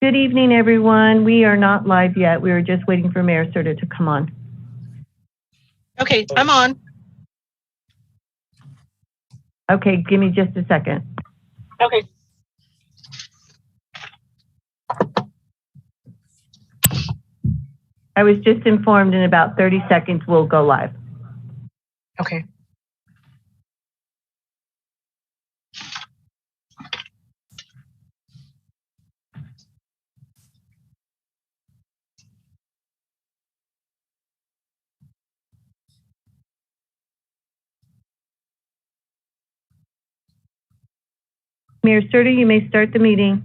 Good evening, everyone. We are not live yet. We were just waiting for Mayor Serta to come on. Okay, I'm on. Okay, give me just a second. Okay. I was just informed in about 30 seconds we'll go live. Okay. Mayor Serta, you may start the meeting.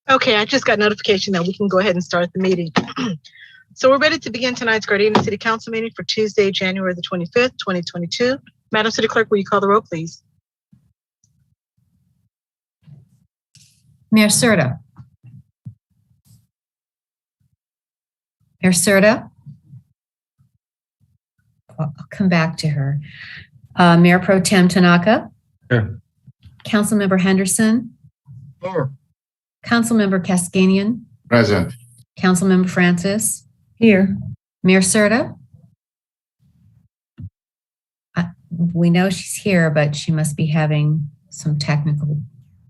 Okay, I just got notification that we can go ahead and start the meeting. So we're ready to begin tonight's Gardena City Council meeting for Tuesday, January the 25th, 2022. Madam City Clerk, will you call the roll, please? Mayor Serta. Mayor Serta. I'll come back to her. Mayor Pro Tem Tanaka. Here. Councilmember Henderson. Here. Councilmember Cascanian. Present. Councilmember Francis. Here. Mayor Serta. We know she's here, but she must be having some technical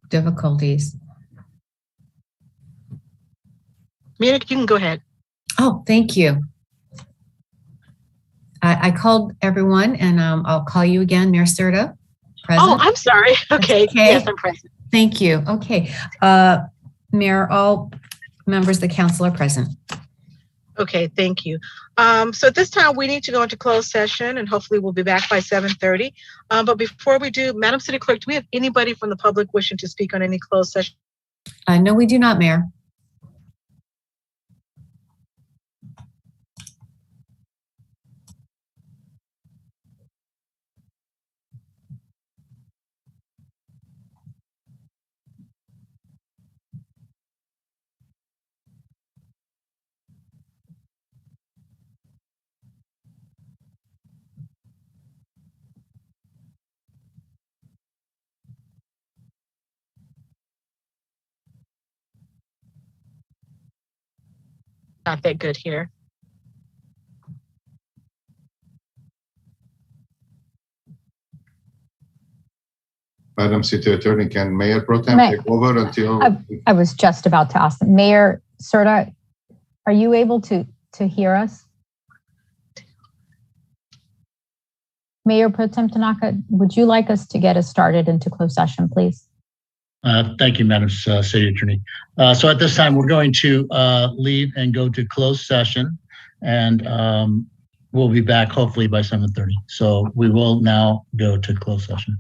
difficulties. Munich, you can go ahead. Oh, thank you. I called everyone, and I'll call you again, Mayor Serta. Present. Oh, I'm sorry. Okay. Okay. Yes, I'm present. Thank you. Okay. Mayor, all members of the council are present. Okay, thank you. So at this time, we need to go into closed session, and hopefully we'll be back by 7:30. But before we do, Madam City Clerk, do we have anybody from the public wishing to speak on any closed session? No, we do not, Mayor. Not that good here. Madam City Attorney, can Mayor Pro Tem take over until? I was just about to ask them. Mayor Serta, are you able to hear us? Mayor Pro Tem Tanaka, would you like us to get us started into closed session, please? Thank you, Madam City Attorney. So at this time, we're going to leave and go to closed session, and we'll be back hopefully by 7:30. So we will now go to closed session.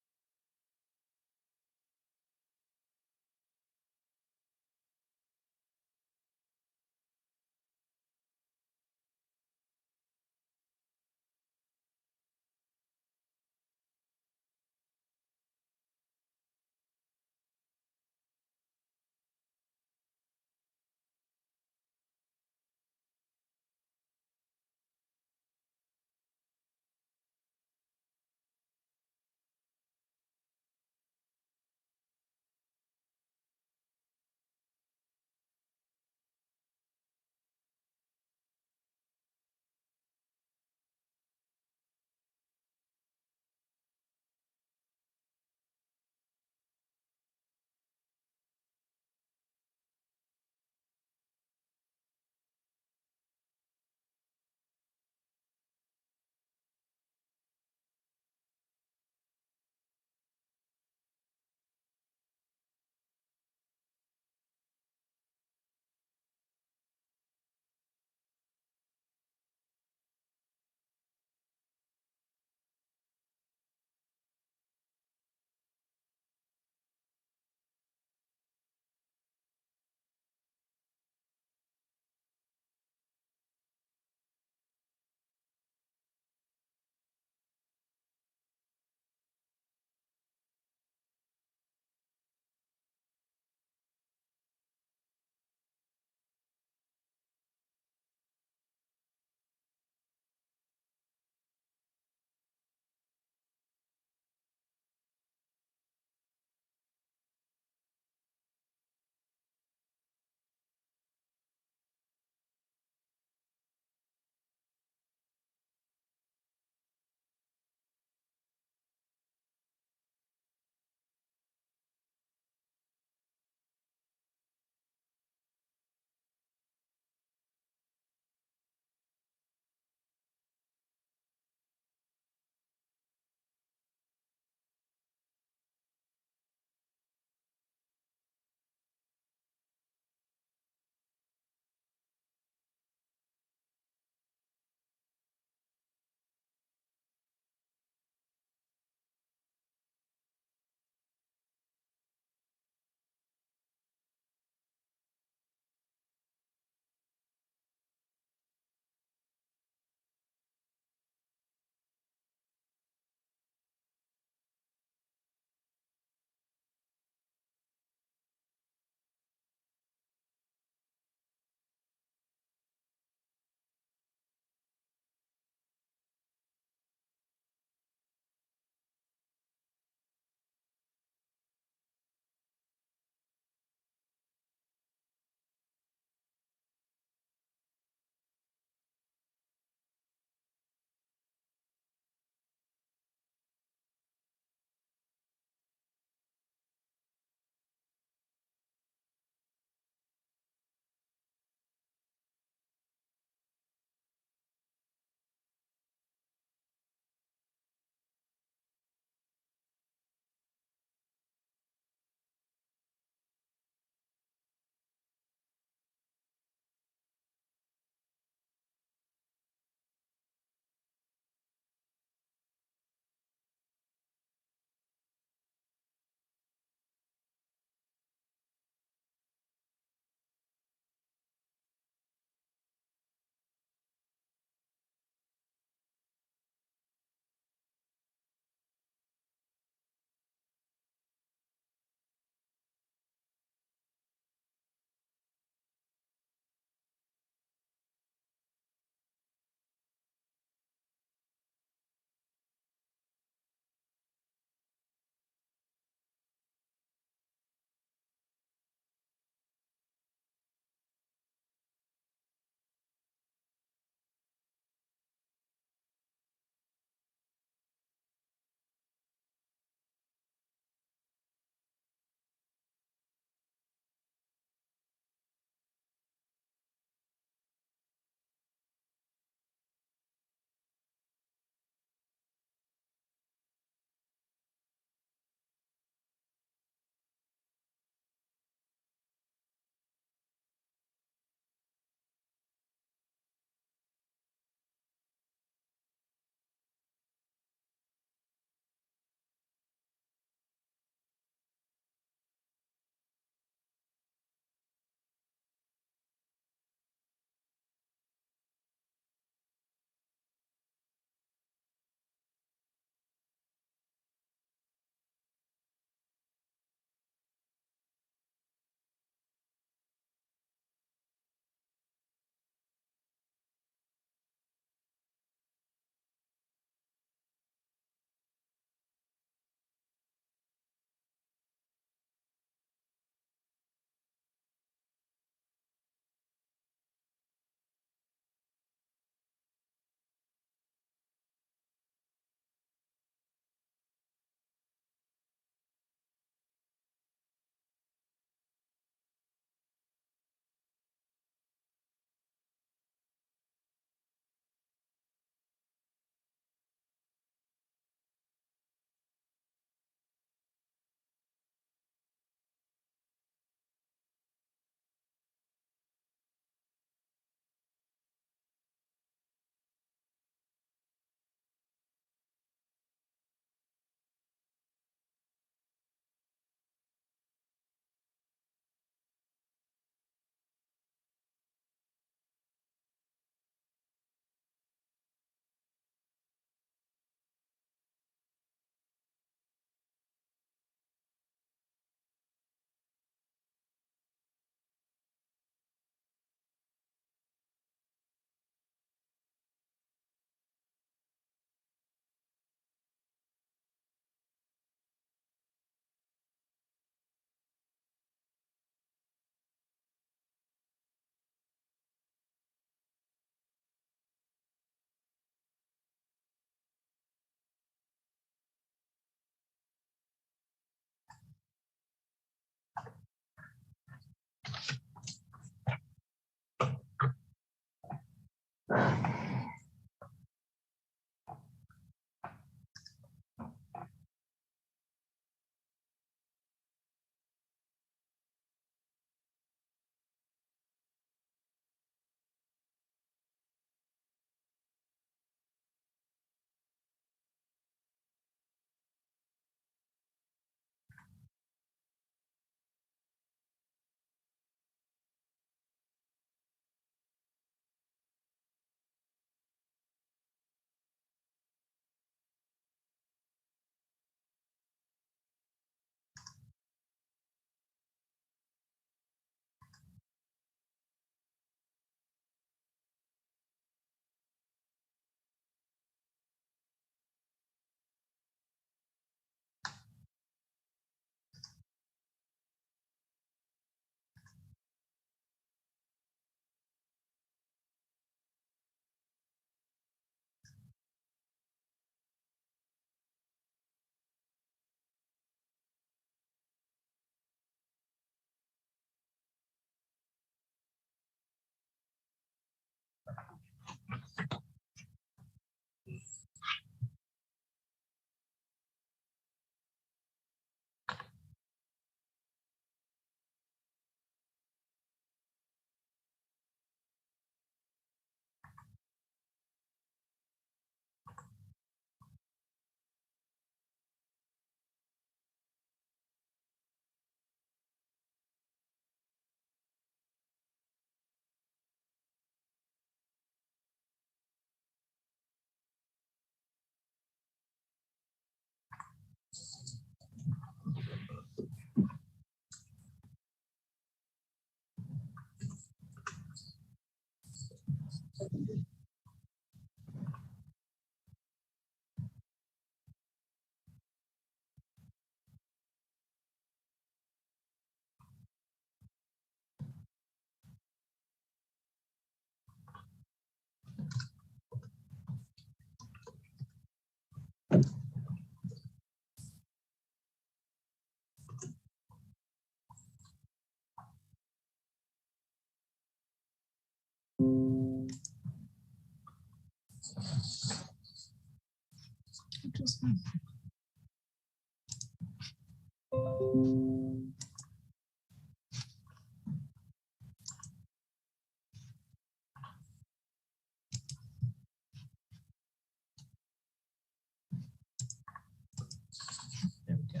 There we go.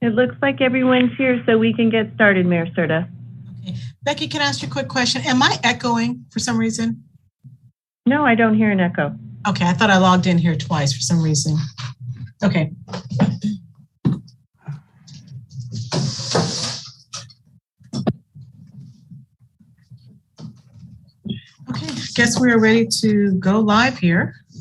It looks like everyone's here, so we can get started, Mayor Serta. Okay. Becky, can I ask you a quick question? Am I echoing for some reason? No, I don't hear an echo. Okay, I thought I logged in here twice for some reason. Okay. Okay, I guess we are ready to go live here. I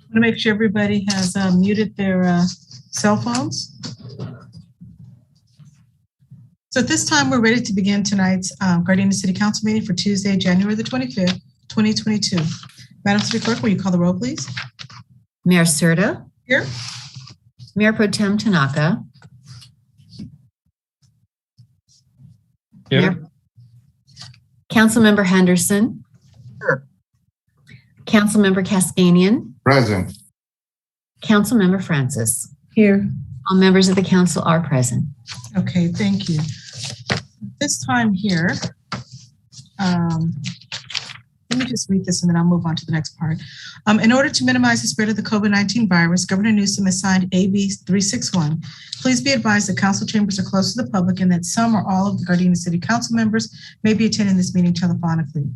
want to make sure everybody has muted their cell phones. So at this time, we're ready to begin tonight's Gardena City Council meeting for Tuesday, January the 25th, 2022. Madam City Clerk, will you call the roll, please? Mayor Serta. Here. Mayor Pro Tem Tanaka. Here. Councilmember Henderson. Here. Councilmember Cascanian. Present. Councilmember Francis. Here. All members of the council are present. Okay, thank you. This time here, let me just read this and then I'll move on to the next part. In order to minimize the spread of the COVID-19 virus, Governor Newsom has signed AB 361. Please be advised that council chambers are closed to the public and that some or all of the Gardena City Council members may be attending this meeting telephonically.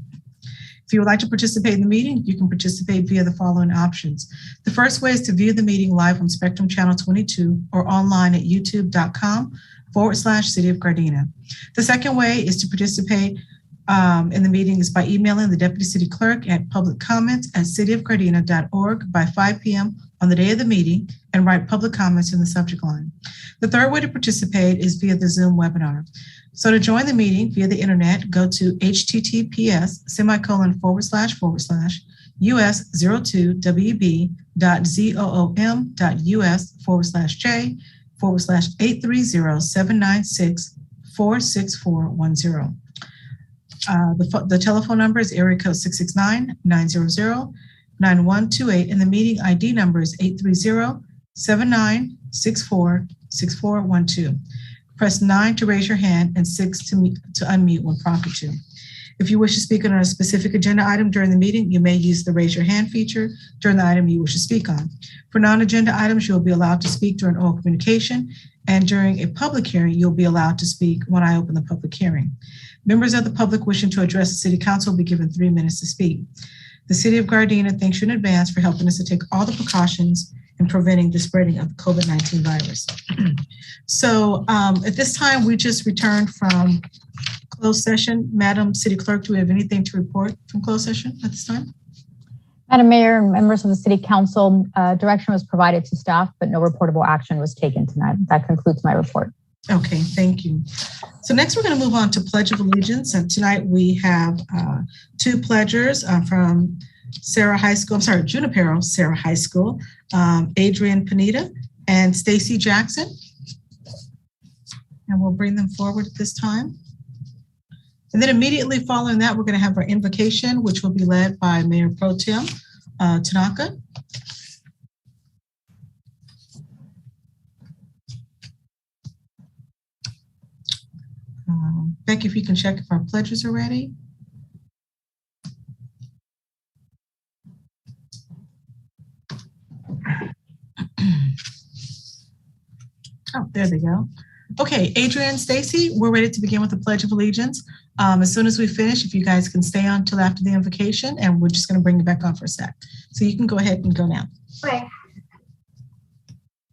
If you would like to participate in the meeting, you can participate via the following options. The first way is to view the meeting live on Spectrum Channel 22 or online at youtube.com/City of Gardena. The second way is to participate in the meeting is by emailing the Deputy City Clerk at publiccomments@cityofgardena.org by 5 p.m. on the day of the meeting and write public comments in the subject line. The third way to participate is via the Zoom webinar. So to join the meeting via the internet, go to https://us02web.zoom.us/830-796-46410. The telephone number is area code 669-900-9128, and the meeting ID number is 830-7964-6412. Press 9 to raise your hand and 6 to unmute when prompted to. If you wish to speak on a specific agenda item during the meeting, you may use the raise your hand feature during the item you wish to speak on. For non-agenda items, you will be allowed to speak during oral communication, and during a public hearing, you'll be allowed to speak when I open the public hearing. Members of the public wishing to address the City Council will be given 3 minutes to speak. The City of Gardena thanks you in advance for helping us to take all the precautions in preventing the spreading of the COVID-19 virus. So at this time, we just returned from closed session. Madam City Clerk, do we have anything to report from closed session at this time? Madam Mayor and members of the City Council, direction was provided to staff, but no reportable action was taken tonight. That concludes my report. Okay, thank you. So next we're going to move on to Pledge of Allegiance. And tonight we have 2 pledgers from Junipero Sarah High School, Adrian Panetta and Stacy Jackson. And we'll bring them forward at this time. And then immediately following that, we're going to have our invocation, which will be led by Mayor Pro Tem Tanaka. Becky, if you can check if our pledges are ready. Oh, there they go. Okay, Adrian, Stacy, we're ready to begin with the Pledge of Allegiance. As soon as we finish, if you guys can stay on till after the invocation, and we're just going to bring you back on for a sec. So you can go ahead and go now. Okay.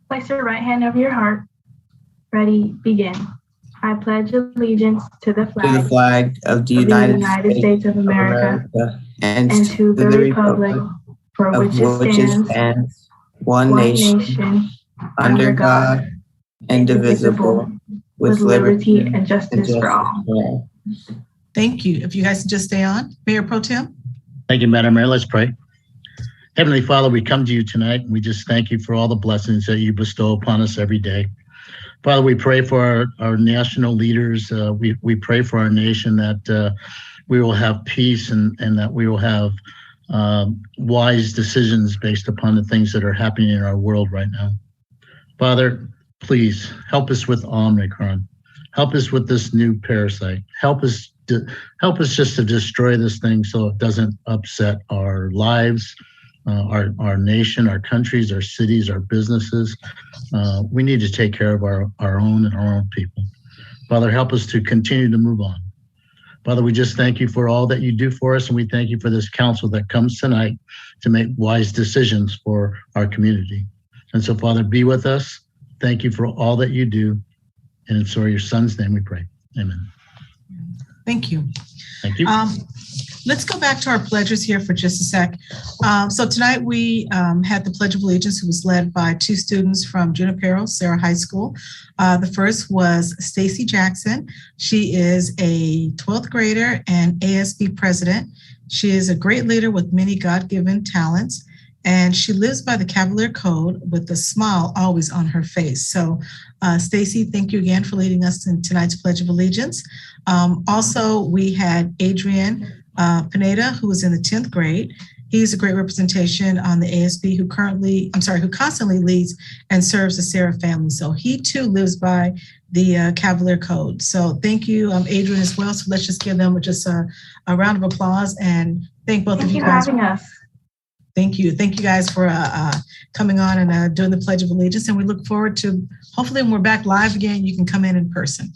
Place your right hand over your heart. Ready, begin. I pledge allegiance to the flag of the United States of America and to the republic for which it stands, one nation, under God, indivisible, with liberty and justice for all. Thank you. If you guys can just stay on. Mayor Pro Tem. Thank you, Madam Mayor. Let's pray. Heavenly Father, we come to you tonight and we just thank you for all the blessings that you bestow upon us every day. Father, we pray for our national leaders. We pray for our nation that we will have peace and that we will have wise decisions based upon the things that are happening in our world right now. Father, please help us with Omicron. Help us with this new parasite. Help us just to destroy this thing so it doesn't upset our lives, our nation, our countries, our cities, our businesses. We need to take care of our own and our own people. Father, help us to continue to move on. Father, we just thank you for all that you do for us, and we thank you for this council that comes tonight to make wise decisions for our community. And so, Father, be with us. Thank you for all that you do. And it's for your son's name we pray. Amen. Thank you. Thank you. Let's go back to our pledges here for just a sec. So tonight we had the Pledge of Allegiance, who was led by two students from Junipero Sarah High School. The first was Stacy Jackson. She is a 12th grader and ASB president. She is a great leader with many God-given talents, and she lives by the Cavalier Code with a smile always on her face. So Stacy, thank you again for leading us in tonight's Pledge of Allegiance. Also, we had Adrian Pineda, who is in the 10th grade. He's a great representation on the ASB who constantly leads and serves the Sarah family. So he too lives by the Cavalier Code. So thank you, Adrian, as well. So let's just give them just a round of applause and thank both of you guys. Thank you for having us. Thank you. Thank you guys for coming on and doing the Pledge of Allegiance. And we look forward to, hopefully when we're back live again, you can come in person.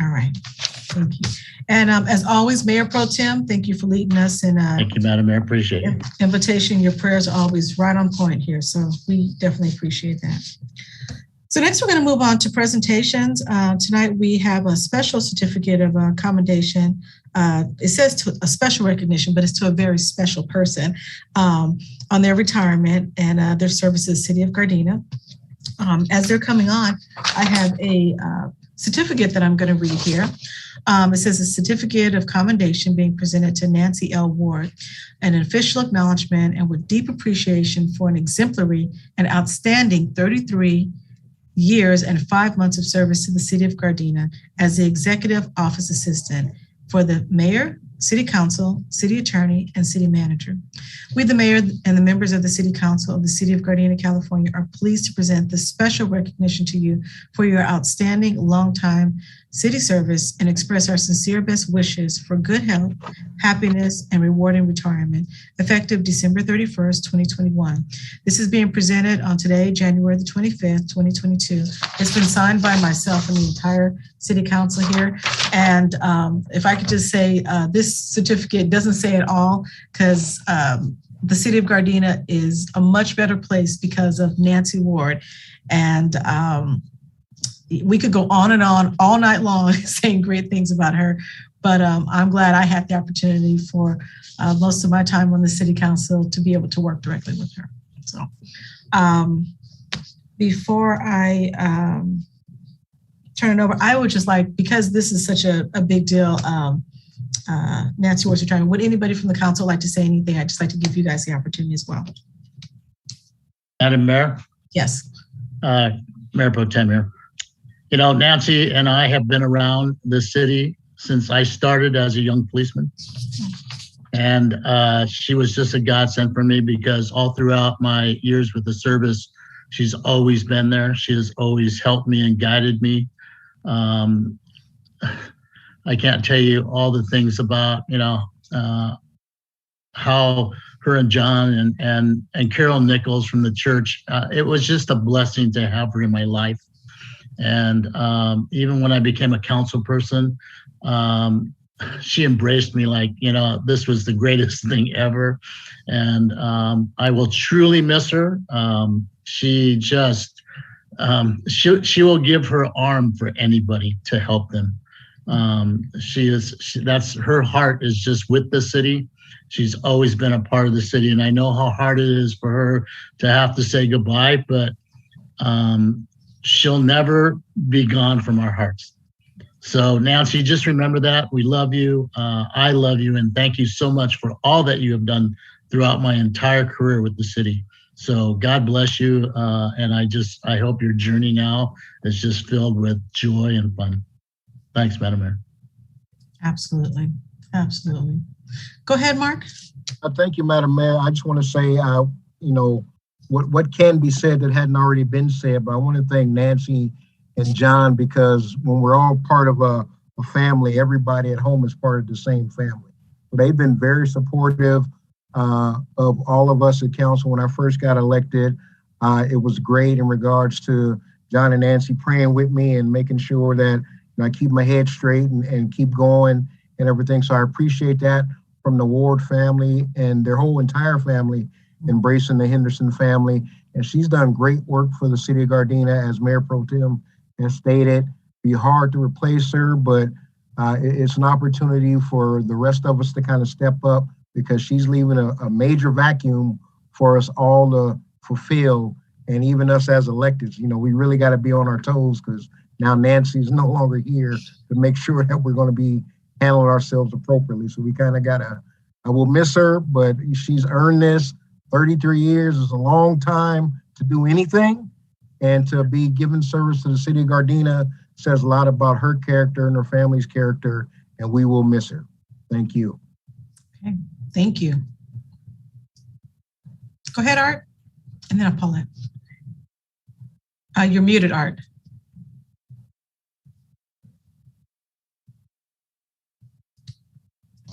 All right. Thank you. And as always, Mayor Pro Tem, thank you for leading us in thank you, Madam Mayor. Appreciate it. Invitation. Your prayers are always right on point here. So we definitely appreciate that. So next we're going to move on to presentations. Tonight we have a special certificate of commendation. It says to a special recognition, but it's to a very special person on their retirement and their service to the city of Gardena. As they're coming on, I have a certificate that I'm going to read here. It says a certificate of commendation being presented to Nancy L. Ward, an official acknowledgement and with deep appreciation for an exemplary and outstanding 33 years and 5 months of service to the city of Gardena as the executive office assistant for the mayor, city council, city attorney, and city manager. We, the mayor and the members of the city council of the city of Gardena, California, are pleased to present this special recognition to you for your outstanding longtime city service and express our sincere best wishes for good health, happiness, and rewarding retirement, effective December 31st, 2021. This is being presented on today, January the 25th, 2022. It's been signed by myself and the entire city council here. And if I could just say, this certificate doesn't say it all, because the city of Gardena is a much better place because of Nancy Ward. And we could go on and on all night long saying great things about her, but I'm glad I had the opportunity for most of my time on the city council to be able to work directly with her. So before I turn it over, I would just like, because this is such a big deal, Nancy Ward's retirement, would anybody from the council like to say anything? I'd just like to give you guys the opportunity as well. Madam Mayor? Yes. Mayor Pro Tem here. You know, Nancy and I have been around the city since I started as a young policeman. And she was just a godsend for me because all throughout my years with the service, she's always been there. She has always helped me and guided me. I can't tell you all the things about, you know, how her and John and Carol Nichols from the church, it was just a blessing to have her in my life. And even when I became a council person, she embraced me like, you know, this was the greatest thing ever. And I will truly miss her. She just, she will give her arm for anybody to help them. That's her heart is just with the city. She's always been a part of the city. And I know how hard it is for her to have to say goodbye, but she'll never be gone from our hearts. So Nancy, just remember that. We love you. I love you. And thank you so much for all that you have done throughout my entire career with the city. So God bless you. And I hope your journey now is just filled with joy and fun. Thanks, Madam Mayor. Absolutely. Absolutely. Go ahead, Mark. Thank you, Madam Mayor. I just want to say, what can be said that hadn't already been said, but I want to thank Nancy and John, because when we're all part of a family, everybody at home is part of the same family. So they've been very supportive of all of us at council. When I first got elected, it was great in regards to John and Nancy praying with me and making sure that I keep my head straight and keep going and everything. So I appreciate that from the Ward family and their whole entire family, embracing the Henderson family. And she's done great work for the city of Gardena, as Mayor Pro Tem has stated. Be hard to replace her, but it's an opportunity for the rest of us to kind of step up, because she's leaving a major vacuum for us all to fulfill. And even us as electeds, we really got to be on our toes, because now Nancy's no longer here to make sure that we're going to be handling ourselves appropriately. So we kind of I will miss her, but she's earned this. 33 years is a long time to do anything, and to be giving service to the city of Gardena says a lot about her character and her family's character, and we will miss her. Thank you. Okay, thank you. Go ahead, Art, and then I'll pull it. You're muted, Art.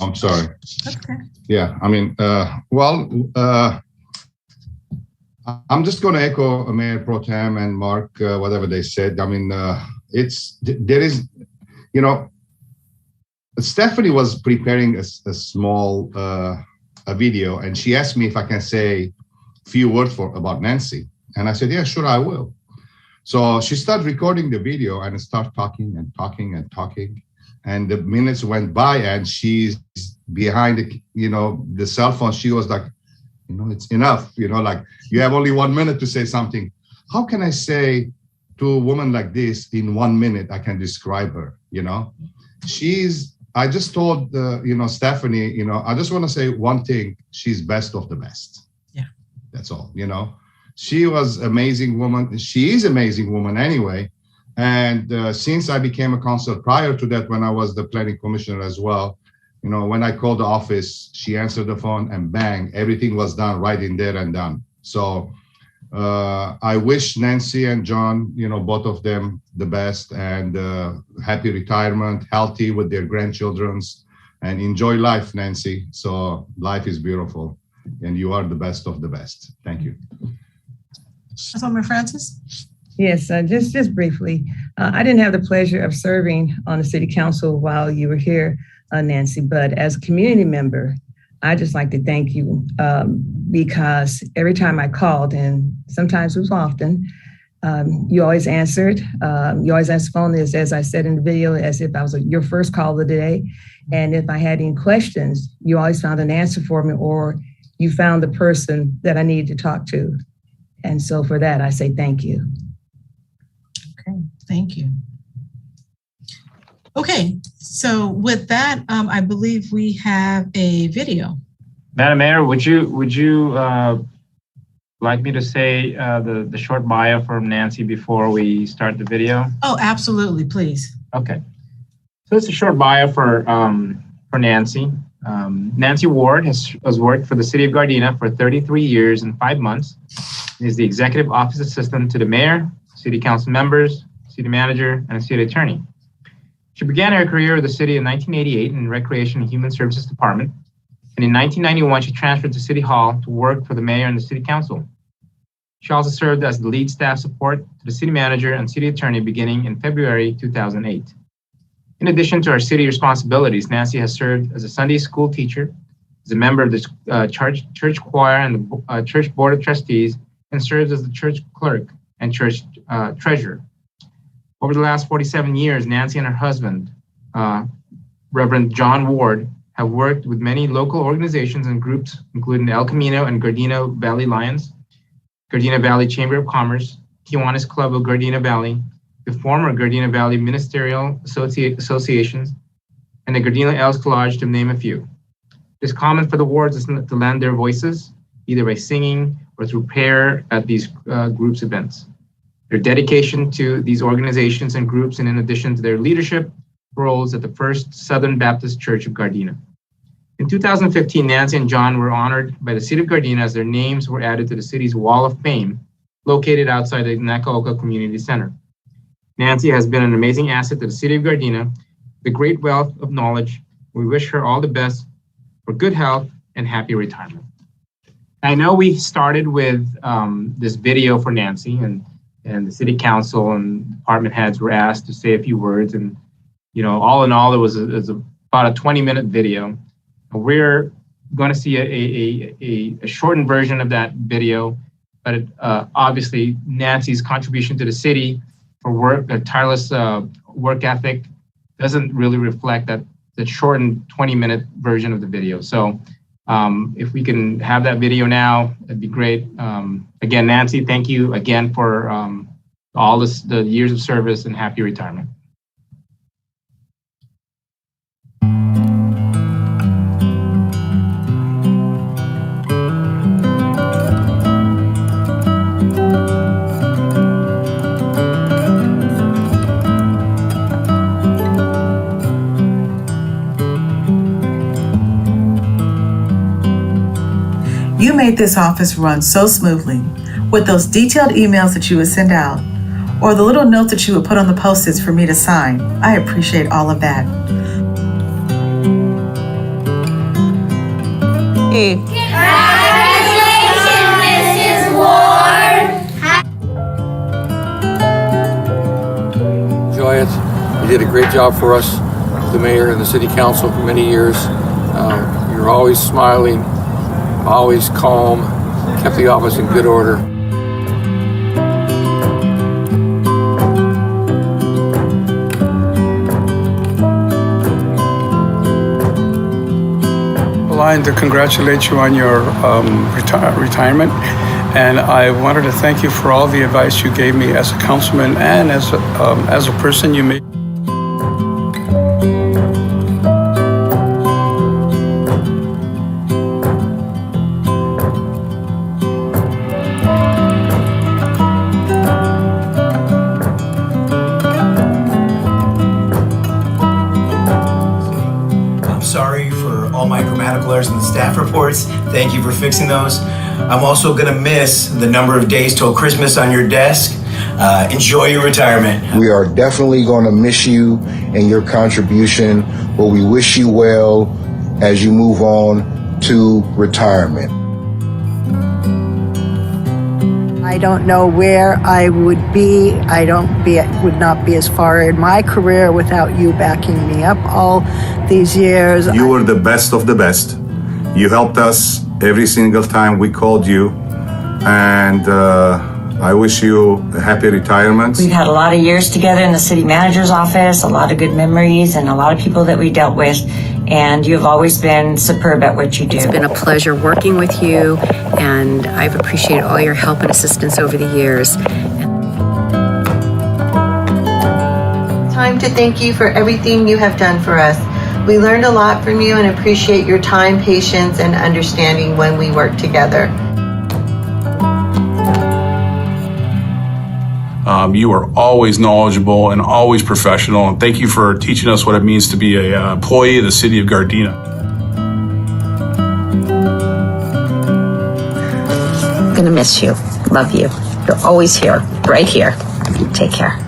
I'm sorry. Okay. Yeah, I'm just going to echo Mayor Pro Tem and Mark, whatever they said. Stephanie was preparing a small a video, and she asked me if I can say a few words about Nancy. And I said, yeah, sure, I will. So she started recording the video and started talking and talking and talking. And the minutes went by, and she's behind the cell phone. She was like, it's enough. Like, you have only 1 minute to say something. How can I say to a woman like this in 1 minute, I can describe her, I just told, Stephanie, I just want to say one thing. She's best of the best. Yeah. That's all, She was amazing woman. She is amazing woman anyway. And since I became a councillor, prior to that, when I was the planning commissioner as well, when I called the office, she answered the phone and bang, everything was done right in there and done. So I wish Nancy and John, both of them the best, and happy retirement, healthy with their grandchildren, and enjoy life, Nancy. So life is beautiful, and you are the best of the best. Thank you. Councilwoman Francis? Yes, just briefly. I didn't have the pleasure of serving on the city council while you were here, Nancy, but as a community member, I just like to thank you because every time I called, and sometimes it was often, you always answered. You always answered the phone, as I said in the video, as if I was your first call of the day. And if I had any questions, you always found an answer for me, or you found the person that I needed to talk to. And so for that, I say thank you. Okay, thank you. Okay, so with that, I believe we have a video. Madam Mayor, would you like me to say the short bio from Nancy before we start the video? Oh, absolutely, please. Okay, so it's a short bio for Nancy. Nancy Ward has worked for the city of Gardena for 33 years and 5 months. Is the executive office assistant to the mayor, city council members, city manager, and a city attorney. She began her career with the city in 1988 in Recreation and Human Services Department. And in 1991, she transferred to City Hall to work for the mayor and the city council. She also served as the lead staff support to the city manager and city attorney beginning in February 2008. In addition to her city responsibilities, Nancy has served as a Sunday school teacher, as a member of the church choir and the church board of trustees, and serves as the church clerk and church treasurer. Over the last 47 years, Nancy and her husband, Reverend John Ward, have worked with many local organizations and groups, including the El Camino and Gardena Valley Lions, Gardena Valley Chamber of Commerce, Kiwanis Club of Gardena Valley, the former Gardena Valley Ministerial Associations, and the Gardena Els Collage, to name a few. It is common for the wards to lend their voices, either by singing or through prayer at these groups' events. Their dedication to these organizations and groups, and in addition to their leadership roles at the First Southern Baptist Church of Gardena. In 2015, Nancy and John were honored by the city of Gardena as their names were added to the city's Wall of Fame, located outside the Nakaoka Community Center. Nancy has been an amazing asset to the city of Gardena, with a great wealth of knowledge. We wish her all the best for good health and happy retirement. I know we started with this video for Nancy, and the city council and department heads were asked to say a few words. And, you know, all in all, it was about a 20-minute video. We're going to see a shortened version of that video, but obviously Nancy's contribution to the city for work, her tireless work ethic, doesn't really reflect that shortened 20-minute version of the video. So if we can have that video now, that'd be great. Again, Nancy, thank you again for all the years of service, and happy retirement. You made this office run so smoothly with those detailed emails that you would send out, or the little notes that you would put on the Post-its for me to sign. I appreciate all of that. Hey. Congratulations, Mrs. Ward. Enjoy it. You did a great job for us, the mayor and the city council, for many years. You're always smiling, always calm, kept the office in good order. I wanted to congratulate you on your retirement, and I wanted to thank you for all the advice you gave me as a councilman and as a person you made. And the staff reports. Thank you for fixing those. I'm also gonna miss the number of days till Christmas on your desk. Enjoy your retirement. We are definitely gonna miss you and your contribution, but we wish you well as you move on to retirement. I don't know where I would be. Would not be as far in my career without you backing me up all these years. You were the best of the best. You helped us every single time we called you, and I wish you a happy retirement. We've had a lot of years together in the city manager's office, a lot of good memories, and a lot of people that we dealt with, and you've always been superb at what you do. It's been a pleasure working with you, and I've appreciated all your help and assistance over the years. Time to thank you for everything you have done for us. We learned a lot from you and appreciate your time, patience, and understanding when we work together. You are always knowledgeable and always professional. And thank you for teaching us what it means to be an employee of the city of Gardena. I'm gonna miss you. Love you. You're always here, right here. Take care.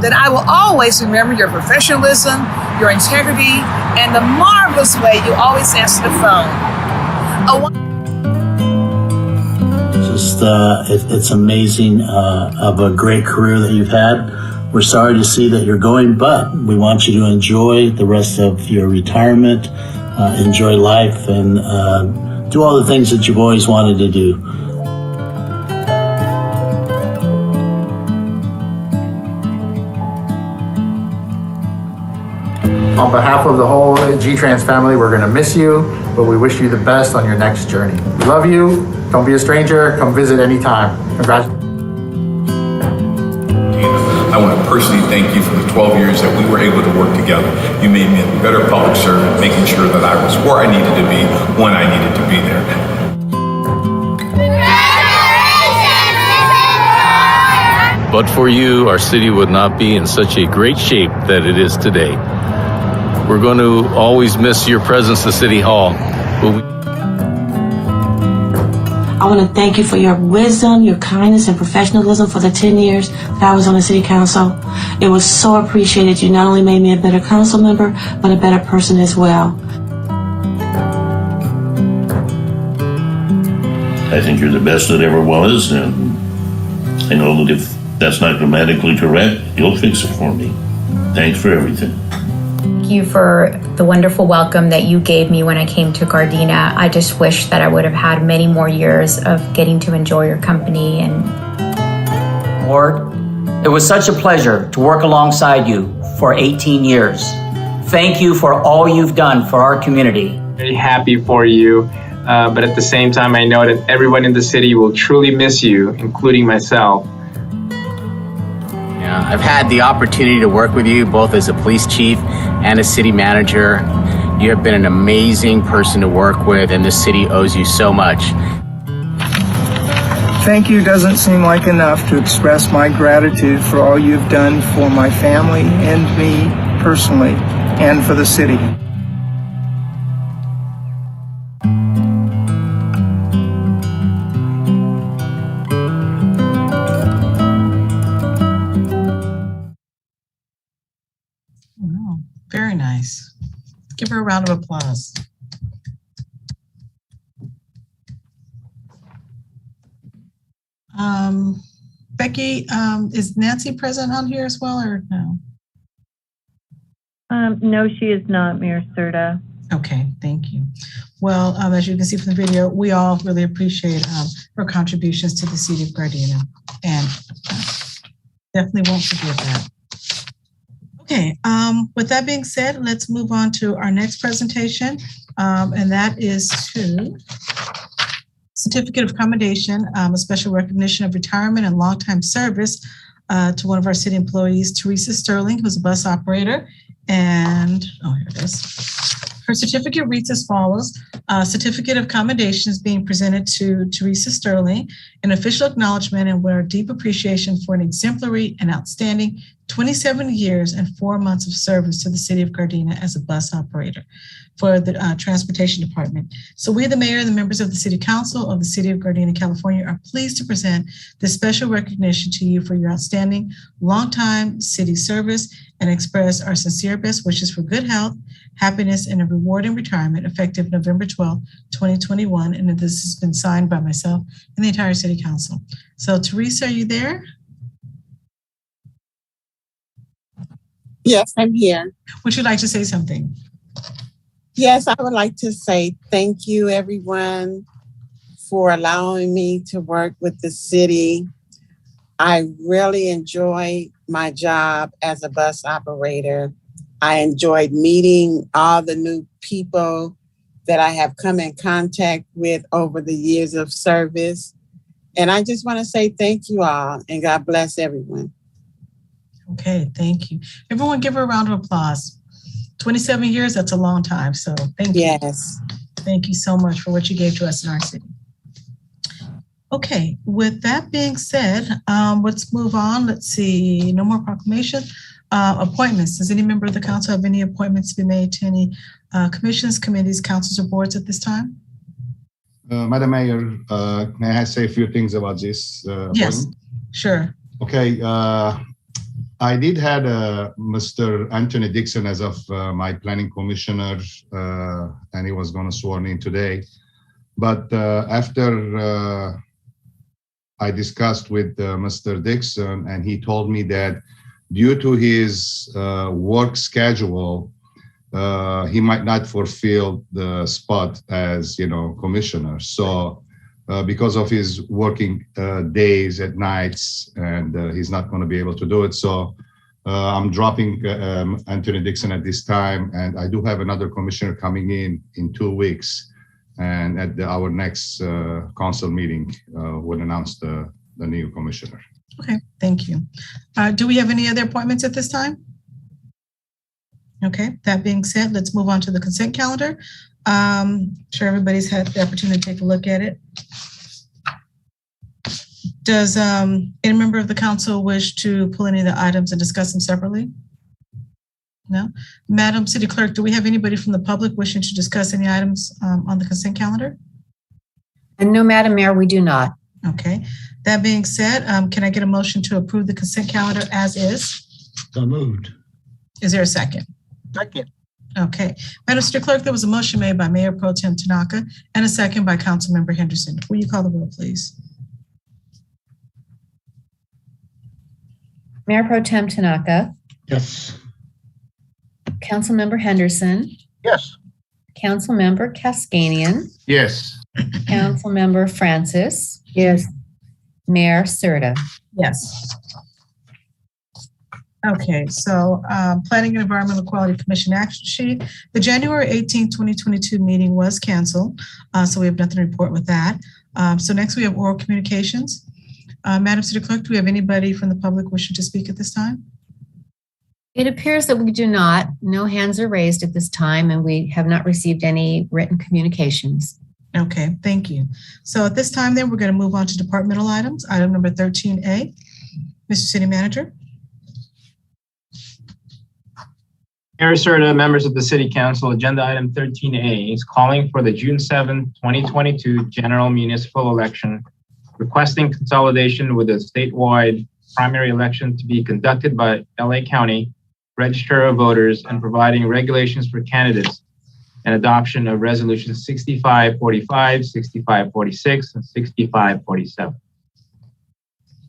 That I will always remember your professionalism, your integrity, and the marvelous way you always answer the phone. It's amazing of a great career that you've had. We're sorry to see that you're going, but we want you to enjoy the rest of your retirement, enjoy life, and do all the things that you've always wanted to do. On behalf of the whole G-Trans family, we're going to miss you, but we wish you the best on your next journey. We love you. Don't be a stranger. Come visit anytime. Congratulations. I want to personally thank you for the 12 years that we were able to work together. You made me a better public servant, making sure that I was where I needed to be when I needed to be there. But for you, our city would not be in such a great shape that it is today. We're going to always miss your presence at City Hall. I want to thank you for your wisdom, your kindness, and professionalism for the 10 years that I was on the City Council. It was so appreciated. You not only made me a better council member, but a better person as well. I think you're the best that ever was, and I know that if that's not grammatically correct, you'll fix it for me. Thanks for everything. Thank you for the wonderful welcome that you gave me when I came to Gardena. I just wish that I would have had many more years of getting to enjoy your company. And Ward, it was such a pleasure to work alongside you for 18 years. Thank you for all you've done for our community. Very happy for you, but at the same time, I know that everyone in the city will truly miss you, including myself. I've had the opportunity to work with you both as a police chief and a city manager. You have been an amazing person to work with, and this city owes you so much. Thank you doesn't seem like enough to express my gratitude for all you've done for my family and me personally, and for the city. Very nice. Give her a round of applause. Becky, is Nancy present on here as well, or no? No, she is not, Mayor Serta. Okay, thank you. Well, as you can see from the video, we all really appreciate her contributions to the city of Gardena, and definitely won't forget that. Okay, with that being said, let's move on to our next presentation, and that is to Certificate of Commendation, a special recognition of retirement and longtime service to one of our city employees, Teresa Sterling, who's a bus operator. And, oh, here it is. Her certificate reads as follows. Certificate of Commendation is being presented to Teresa Sterling, an official acknowledgement and our deep appreciation for an exemplary and outstanding 27 years and 4 months of service to the city of Gardena as a bus operator for the Transportation Department. So we, the mayor and the members of the City Council of the City of Gardena, California, are pleased to present this special recognition to you for your outstanding longtime city service and express our sincere best wishes for good health, happiness, and a rewarding retirement effective November 12, 2021. And this has been signed by myself and the entire City Council. So Teresa, are you there? Yes, I'm here. Would you like to say something? Yes, I would like to say thank you, everyone, for allowing me to work with the city. I really enjoy my job as a bus operator. I enjoyed meeting all the new people that I have come in contact with over the years of service. And I just want to say thank you all, and God bless everyone. Okay, thank you. Everyone give her a round of applause. 27 years, that's a long time. So thank you. Yes. Thank you so much for what you gave to us in our city. Okay, with that being said, let's move on. Let's see, no more proclamation. Appointments. Does any member of the council have any appointments to be made to any commissions, committees, councils, or boards at this time? Madam Mayor, may I say a few things about this? Yes, sure. Okay. I did have Mr. Anthony Dixon as of my planning commissioner, and he was going to sworn in today. But after I discussed with Mr. Dixon, and he told me that due to his work schedule, he might not fulfill the spot as, commissioner. So because of his working days at nights, and he's not going to be able to do it. So I'm dropping Anthony Dixon at this time, and I do have another commissioner coming in 2 weeks. And at our next council meeting, we'll announce the new commissioner. Okay, thank you. Do we have any other appointments at this time? Okay, that being said, let's move on to the consent calendar. Sure everybody's had the opportunity to take a look at it. Does any member of the council wish to pull any of the items and discuss them separately? No? Madam City Clerk, do we have anybody from the public wishing to discuss any items on the consent calendar? And no, Madam Mayor, we do not. Okay, that being said, can I get a motion to approve the consent calendar as is? So moved. Is there a second? Second. Okay, Madam City Clerk, there was a motion made by Mayor Pro Tem Tanaka and a second by Councilmember Henderson. Will you call the roll, please? Mayor Pro Tem Tanaka, Yes. Councilmember Henderson, Yes. Councilmember Cascanian, Yes. Councilmember Francis, Yes. Mayor Serta. Yes. Okay, so Planning and Environmental Quality Commission action sheet. The January 18, 2022 meeting was canceled, so we have nothing to report with that. So next we have oral communications. Madam City Clerk, do we have anybody from the public wishing to speak at this time? It appears that we do not. No hands are raised at this time, and we have not received any written communications. Okay, thank you. So at this time then, we're going to move on to departmental items. Item number 13A. Mr. City Manager. Mayor Serta, members of the City Council, agenda item 13A is calling for the June 7, 2022 general municipal election, requesting consolidation with a statewide primary election to be conducted by LA County Register of Voters and providing regulations for candidates and adoption of resolutions 6545, 6546, and 6547.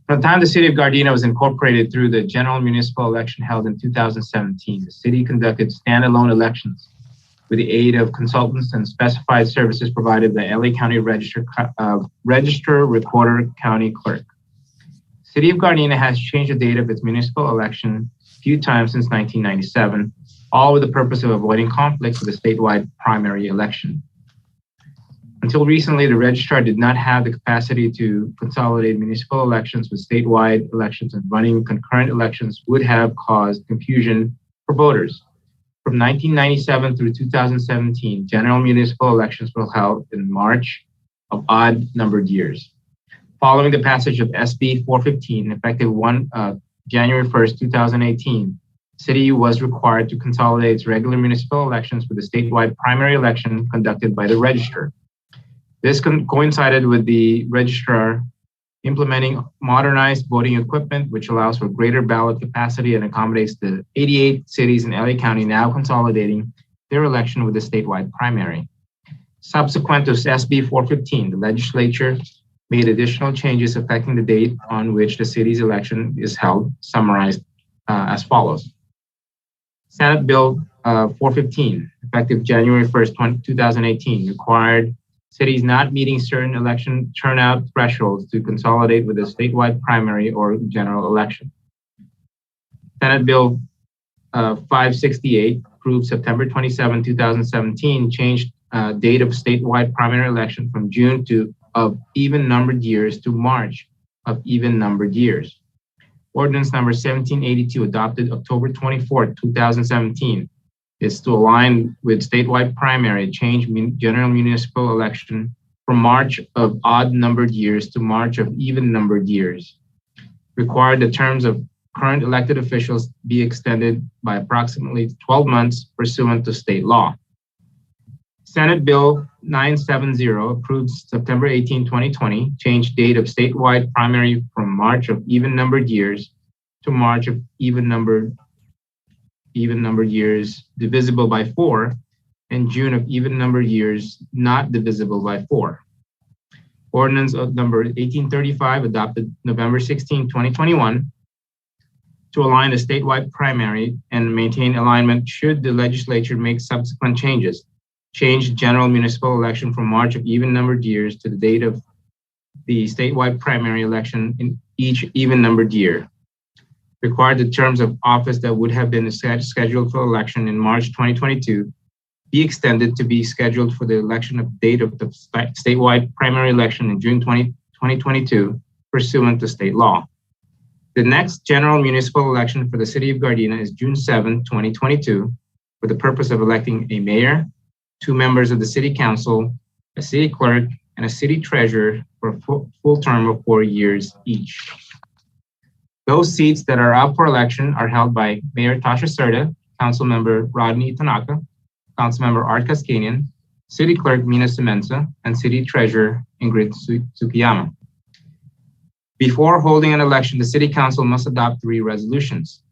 From the time the city of Gardena was incorporated through the general municipal election held in 2017, the city conducted standalone elections with the aid of consultants and specified services provided by LA County Register Recorder County Clerk. City of Gardena has changed the date of its municipal election a few times since 1997, all with the purpose of avoiding conflicts with the statewide primary election. Until recently, the registrar did not have the capacity to consolidate municipal elections with statewide elections, and running concurrent elections would have caused confusion for voters. From 1997 through 2017, general municipal elections were held in March of odd-numbered years. Following the passage of SB 415, effective January 1st, 2018, the city was required to consolidate its regular municipal elections with a statewide primary election conducted by the registrar. This coincided with the registrar implementing modernized voting equipment, which allows for greater ballot capacity and accommodates the 88 cities in LA County now consolidating their election with a statewide primary. Subsequent to SB 415, the legislature made additional changes affecting the date on which the city's election is held, summarized as follows. Senate Bill 415, effective January 1st, 2018, required cities not meeting certain election turnout thresholds to consolidate with a statewide primary or general election. Senate Bill 568, approved September 27, 2017, changed date of statewide primary election from June of even-numbered years to March of even-numbered years. Ordinance number 1782, adopted October 24, 2017, is to align with statewide primary, change general municipal election from March of odd-numbered years to March of even-numbered years. Required the terms of current elected officials be extended by approximately 12 months pursuant to state law. Senate Bill 970, approved September 18, 2020, changed date of statewide primary from March of even-numbered years to March of even-numbered years divisible by 4, and June of even-numbered years not divisible by 4. Ordinance number 1835, adopted November 16, 2021, to align the statewide primary and maintain alignment should the legislature make subsequent changes. Change general municipal election from March of even-numbered years to the date of the statewide primary election in each even-numbered year. Required the terms of office that would have been scheduled for election in March 2022 be extended to be scheduled for the election of date of the statewide primary election in June 2022 pursuant to state law. The next general municipal election for the city of Gardena is June 7, 2022, for the purpose of electing a mayor, 2 members of the city council, a city clerk, and a city treasurer for a full term of 4 years each. Those seats that are up for election are held by Mayor Tasha Serta, Councilmember Rodney Tanaka, Councilmember Art Kaskanian, City Clerk Mina Semenza, and City Treasurer Ingrid Tsukiyama. Before holding an election, the City Council must adopt 3 resolutions.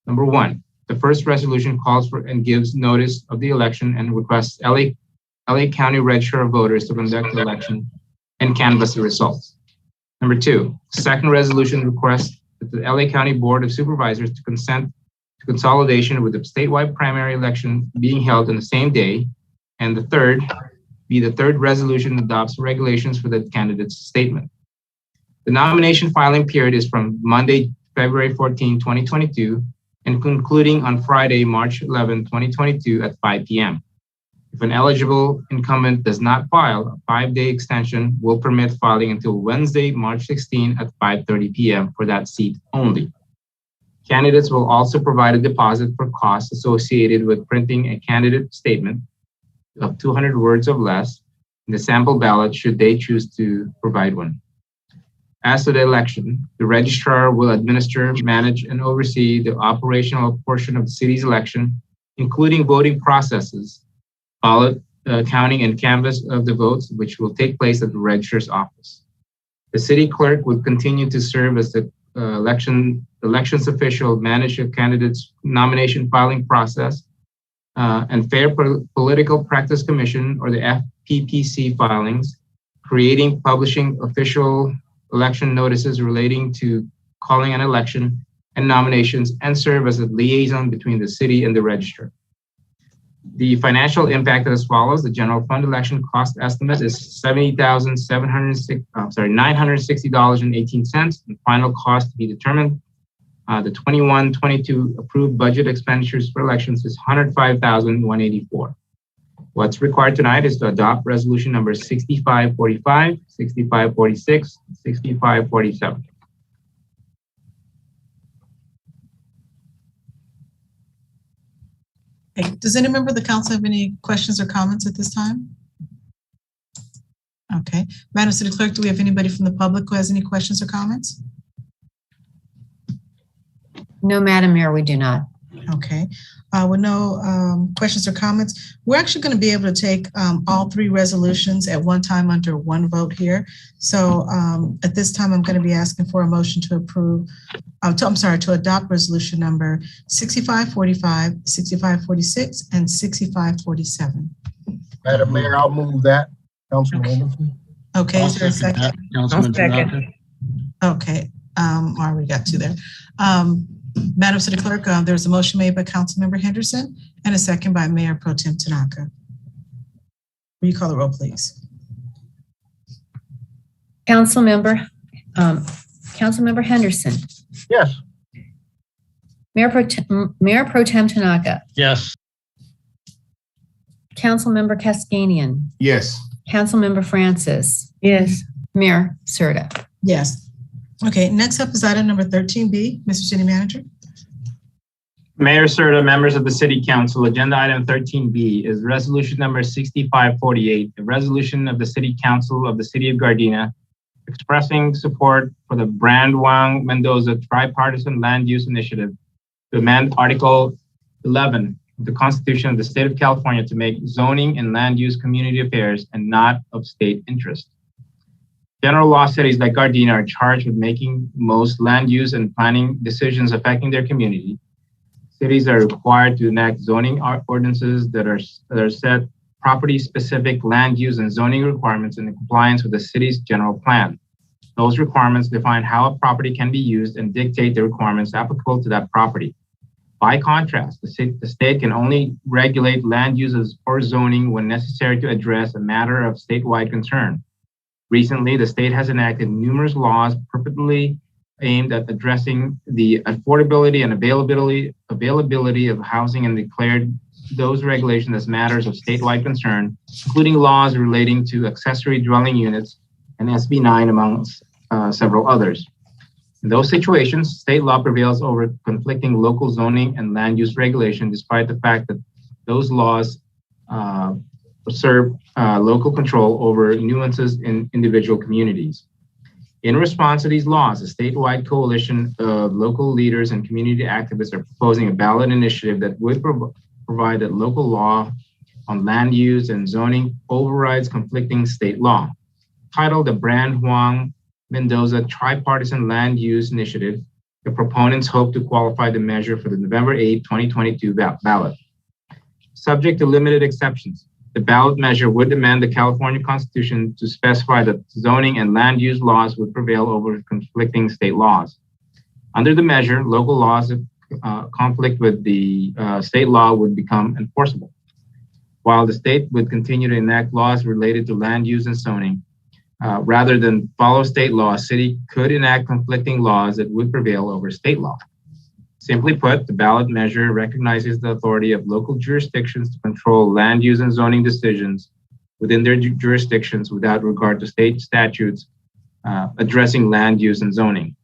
Number 1, the first resolution calls for and gives notice of the election and requests LA County Register of Voters to conduct the election and canvass the results. Number 2, the second resolution requests that the LA County Board of Supervisors to consent to consolidation with the statewide primary election being held on the same day. And the third resolution adopts regulations for the candidate's statement. The nomination filing period is from Monday, February 14, 2022, and concluding on Friday, March 11, 2022 at 5 p.m. If an eligible incumbent does not file, a 5-day extension will permit filing until Wednesday, March 16 at 5:30 p.m. for that seat only. Candidates will also provide a deposit for costs associated with printing a candidate statement of 200 words or less in the sample ballot should they choose to provide one. As to the election, the registrar will administer, manage, and oversee the operational portion of the city's election, including voting processes, ballot counting, and canvass of the votes, which will take place at the registrar's office. The city clerk would continue to serve as the elections official, manage a candidate's nomination filing process, and Fair Political Practice Commission, or the FPPC filings, creating, publishing official election notices relating to calling an election and nominations, and serve as a liaison between the city and the registrar. The financial impact is as follows. The general fund election cost estimate is $960.18. The final cost to be determined. The 21-22 approved budget expenditures for elections is $105,184. What's required tonight is to adopt resolution number 6545, 6546, 6547. Okay. Does any member of the council have any questions or comments at this time? Okay. Madam City Clerk, do we have anybody from the public who has any questions or comments? No, Madam Mayor, we do not. Okay. With no questions or comments, we're actually going to be able to take all 3 resolutions at one time under one vote here. So at this time, I'm going to be asking for a motion to approve, to adopt resolution number 6545, 6546, and 6547. Madam Mayor, I'll move that. Councilman Anderson. Okay, is there a second? Councilman Tanaka. Okay, we got 2 there. Madam City Clerk, there's a motion made by Councilmember Henderson and a second by Mayor Pro Tem Tanaka. Will you call the roll, please? Councilmember Henderson. Yes. Mayor Pro Tem Tanaka. Yes. Councilmember Kaskanian. Yes. Councilmember Francis. Yes. Mayor Serta. Yes. Okay, next up is item number 13B. Mr. City Manager. Mayor Serta, members of the City Council, agenda item 13B is resolution number 6548, a resolution of the City Council of the City of Gardena expressing support for the Brandwang Mendoza Tripartisan Land Use Initiative to amend Article 11 of the Constitution of the State of California to make zoning and land use community affairs and not of state interest. General law cities like Gardena are charged with making most land use and planning decisions affecting their community. Cities are required to enact zoning ordinances that are set property-specific land use and zoning requirements in compliance with the city's general plan. Those requirements define how a property can be used and dictate the requirements applicable to that property. By contrast, the state can only regulate land uses or zoning when necessary to address a matter of statewide concern. Recently, the state has enacted numerous laws purportedly aimed at addressing the affordability and availability of housing and declared those regulations as matters of statewide concern, including laws relating to accessory dwelling units and SB 9, amongst several others. In those situations, state law prevails over conflicting local zoning and land use regulation, despite the fact that Those laws serve local control over nuances in individual communities. In response to these laws, a statewide coalition of local leaders and community activists are proposing a ballot initiative that would provide that local law on land use and zoning overrides conflicting state law. Titled the Brand Huang Mendoza Tripartisan Land Use Initiative, the proponents hope to qualify the measure for the November 8, 2022 ballot. Subject to limited exceptions, the ballot measure would amend the California Constitution to specify that zoning and land use laws would prevail over conflicting state laws. Under the measure, local laws of conflict with the state law would become enforceable. While the state would continue to enact laws related to land use and zoning, rather than follow state law, city could enact conflicting laws that would prevail over state law. Simply put, the ballot measure recognizes the authority of local jurisdictions to control land use and zoning decisions within their jurisdictions without regard to state statutes addressing land use and zoning.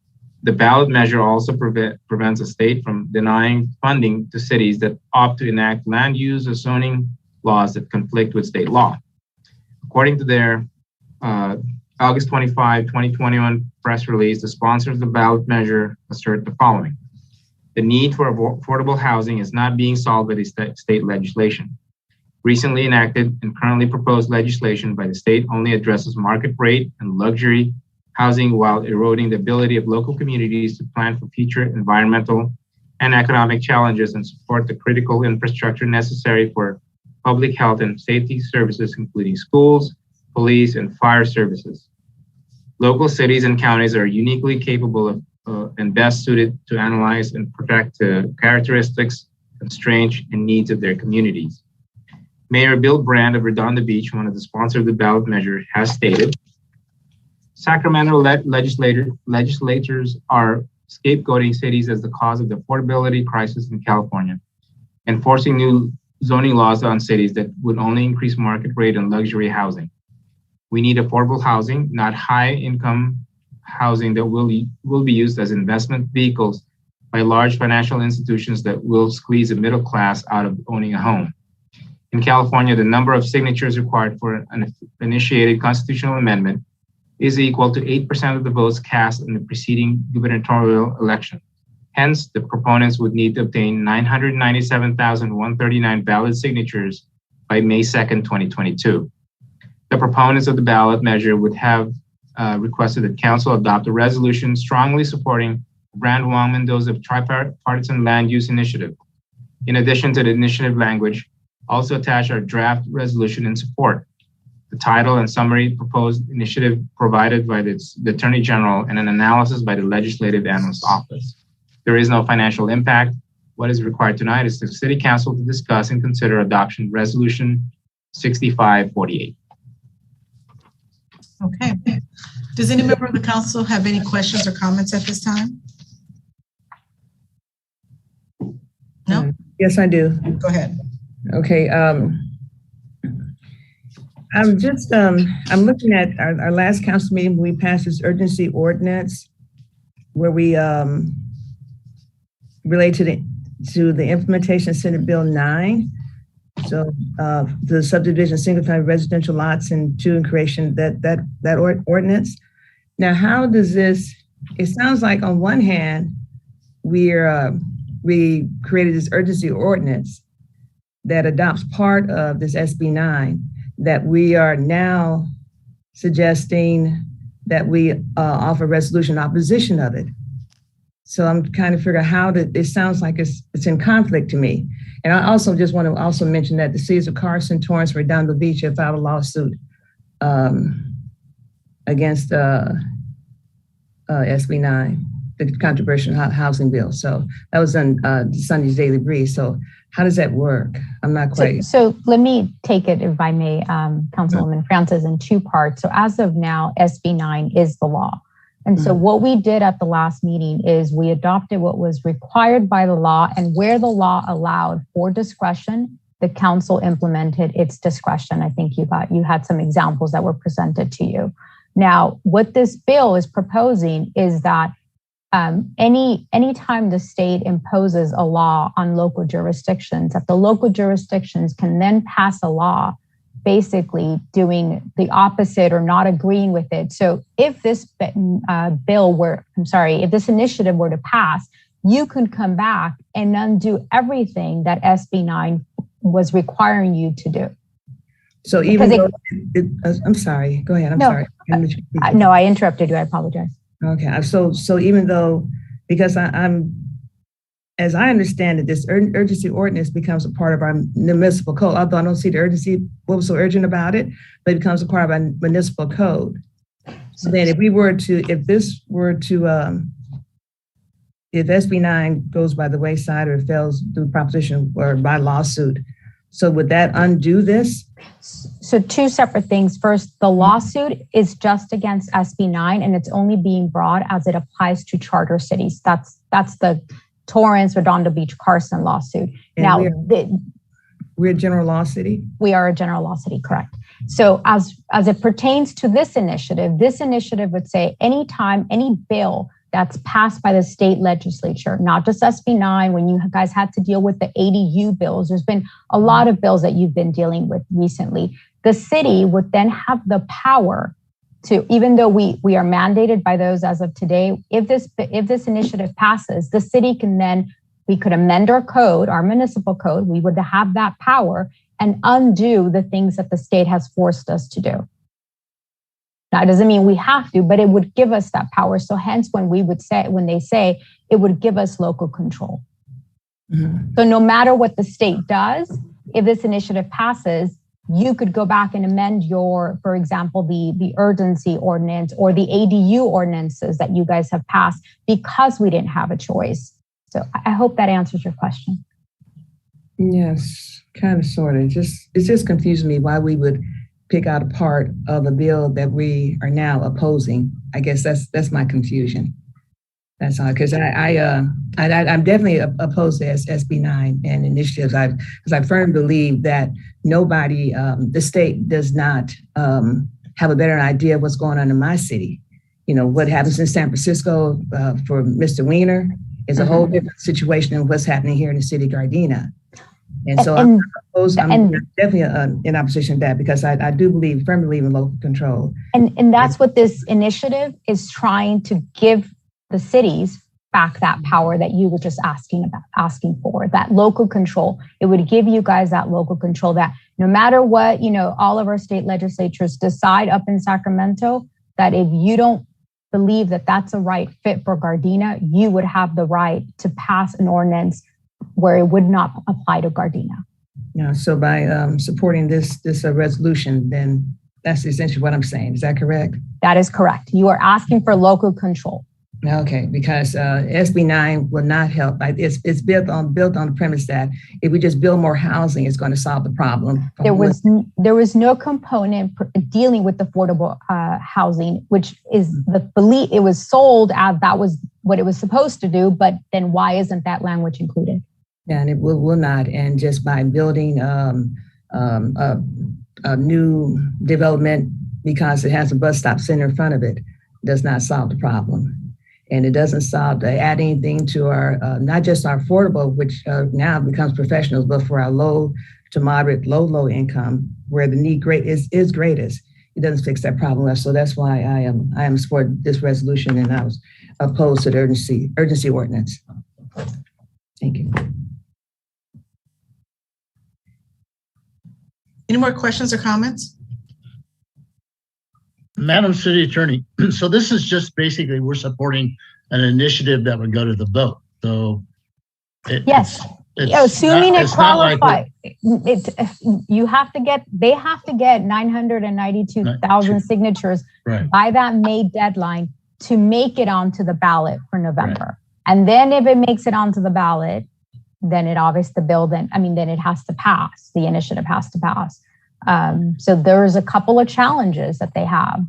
The ballot measure also prevents a state from denying funding to cities that opt to enact land use or zoning laws that conflict with state law. According to their August 25, 2021 press release, the sponsors of the ballot measure assert the following. The need for affordable housing is not being solved by the state legislation. Recently enacted and currently proposed legislation by the state only addresses market rate and luxury housing while eroding the ability of local communities to plan for future environmental and economic challenges and support the critical infrastructure necessary for public health and safety services, including schools, police, and fire services. Local cities and counties are uniquely capable of and best suited to analyze and protect the characteristics, constraints, and needs of their communities. Mayor Bill Brand of Redondo Beach, one of the sponsors of the ballot measure, has stated, Sacramento legislators are scapegoating cities as the cause of the affordability crisis in California, enforcing new zoning laws on cities that would only increase market rate and luxury housing. We need affordable housing, not high-income housing that will be used as investment vehicles by large financial institutions that will squeeze the middle class out of owning a home. In California, the number of signatures required for an initiated constitutional amendment is equal to 8% of the votes cast in the preceding gubernatorial election. Hence, the proponents would need to obtain 997,139 valid signatures by May 2nd, 2022. The proponents of the ballot measure would have requested that council adopt a resolution strongly supporting Brand Huang Mendoza Tripartisan Land Use Initiative. In addition to the initiative language, also attach our draft resolution in support. The title and summary proposed initiative provided by the Attorney General and an analysis by the Legislative Analyst Office. There is no financial impact. What is required tonight is the City Council to discuss and consider adoption resolution 6548. Okay. Does any member of the council have any questions or comments at this time? No? Yes, I do. Go ahead. Okay. I'm just, I'm looking at our last council meeting, we passed this urgency ordinance where we relate to the implementation of Senate Bill 9. So the subdivision of single-family residential lots and two creation, that ordinance. Now, how does this, it sounds like on one hand, we created this urgency ordinance that adopts part of this SB 9 that we are now suggesting that we offer resolution opposition of it. So I'm kind of figuring how it sounds like it's in conflict to me. And I also just want to also mention that the cities of Carson, Torrance, Redondo Beach have filed a lawsuit against SB 9, the controversial housing bill. So that was on Sunday's Daily Breeze. So how does that work? I'm not quite. So let me take it, if I may, Councilwoman Francis, in two parts. So as of now, SB 9 is the law. And so what we did at the last meeting is we adopted what was required by the law, and where the law allowed for discretion, the council implemented its discretion. I think you had some examples that were presented to you. Now, what this bill is proposing is that anytime the state imposes a law on local jurisdictions, that the local jurisdictions can then pass a law basically doing the opposite or not agreeing with it. So if this if this initiative were to pass, you can come back and undo everything that SB 9 was requiring you to do. So even though, I'm sorry, go ahead, I'm sorry. No, I interrupted you, I apologize. Okay, so even though, because I'm, as I understand it, this urgency ordinance becomes a part of our municipal code, although I don't see the urgency, what was so urgent about it, but it becomes a part of our municipal code. So then if SB 9 goes by the wayside or fails through proposition or by lawsuit, so would that undo this? So two separate things. First, the lawsuit is just against SB 9 and it's only being brought as it applies to charter cities. That's the Torrance, Redondo Beach, Carson lawsuit. And now, we're a general law city? We are a general law city, correct. So as it pertains to this initiative would say anytime any bill that's passed by the state legislature, not just SB 9, when you guys had to deal with the ADU bills, there's been a lot of bills that you've been dealing with recently. The city would then have the power to, even though we are mandated by those as of today, if this initiative passes, the city can then, we could amend our code, our municipal code, we would have that power and undo the things that the state has forced us to do. Now, it doesn't mean we have to, but it would give us that power. So hence when they say it would give us local control. Mm-hmm. So no matter what the state does, if this initiative passes, you could go back and amend for example, the urgency ordinance or the ADU ordinances that you guys have passed because we didn't have a choice. So I hope that answers your question. Yes, kind of, sort of. It's just confusing me why we would pick out a part of a bill that we are now opposing. I guess that's my confusion. That's all, because I'm definitely opposed to SB 9 and initiatives. Because I firmly believe that nobody, the state does not have a better idea of what's going on in my city. You know, what happens in San Francisco for Mr. Weiner is a whole different situation than what's happening here in the city of Gardena. And so I'm definitely in opposition to that because I do firmly believe in local control. And that's what this initiative is trying to give the cities back, that power that you were just asking for, that local control. It would give you guys that local control that no matter what, all of our state legislatures decide up in Sacramento, that if you don't believe that that's a right fit for Gardena, you would have the right to pass an ordinance where it would not apply to Gardena. Yeah, so by supporting this resolution, then that's essentially what I'm saying. Is that correct? That is correct. You are asking for local control. Okay, because SB 9 will not help. It's built on the premise that if we just build more housing, it's going to solve the problem. There was no component dealing with affordable housing, which is the belief. It was sold as that was what it was supposed to do, but then why isn't that language included? Yeah, and it will not. And just by building a new development because it has a bus stop center in front of it does not solve the problem. And it doesn't add anything to our, not just our affordable, which now becomes professionals, but for our low to moderate, low income, where the need is greatest. It doesn't fix that problem. So that's why I am for this resolution, and I was opposed to the urgency ordinance. Thank you. Any more questions or comments? Madam City Attorney, so this is just basically we're supporting an initiative that would go to the vote. So yes, assuming it qualifies, they have to get 992,000 signatures by that May deadline to make it onto the ballot for November. Right. And then if it makes it onto the ballot, then it obviously then it has to pass. The initiative has to pass. So there's a couple of challenges that they have,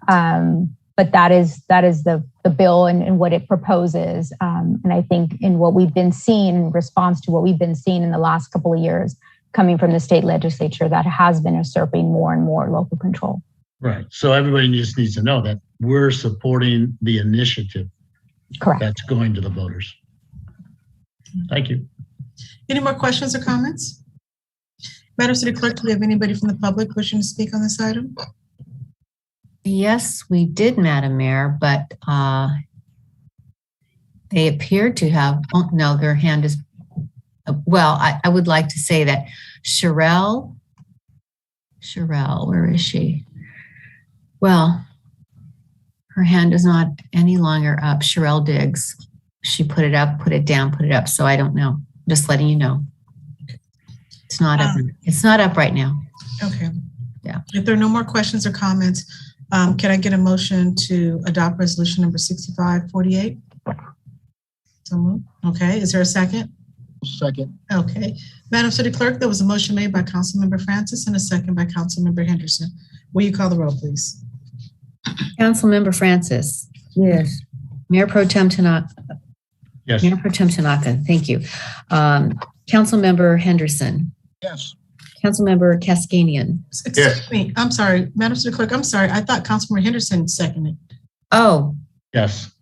but that is the bill and what it proposes. And I think in what we've been seeing in response to what we've been seeing in the last couple of years coming from the state legislature, that has been usurping more and more local control. Right. So everybody just needs to know that we're supporting the initiative. Correct. That's going to the voters. Thank you. Any more questions or comments? Madam City Clerk, do we have anybody from the public wishing to speak on this item? Yes, we did, Madam Mayor, but they appear to have, oh, no, their hand is, well, I would like to say that Sherelle, where is she? Well, her hand is not any longer up. Sherelle Diggs. She put it up, put it down, put it up. So I don't know. Just letting you know. It's not up. It's not up right now. Okay. Yeah. If there are no more questions or comments, can I get a motion to adopt resolution number 6548? So moved. Okay. Is there a second? Second. Okay. Madam City Clerk, there was a motion made by Councilmember Francis and a second by Councilmember Henderson. Will you call the roll, please? Councilmember Francis. Yes. Mayor Pro Tem Tanaka. Yes. Mayor Pro Tem Tanaka. Thank you. Councilmember Henderson. Yes. Councilmember Cascanian. Excuse me. I'm sorry. Madam City Clerk, I'm sorry. I thought Councilmember Henderson seconded. Oh, Yes.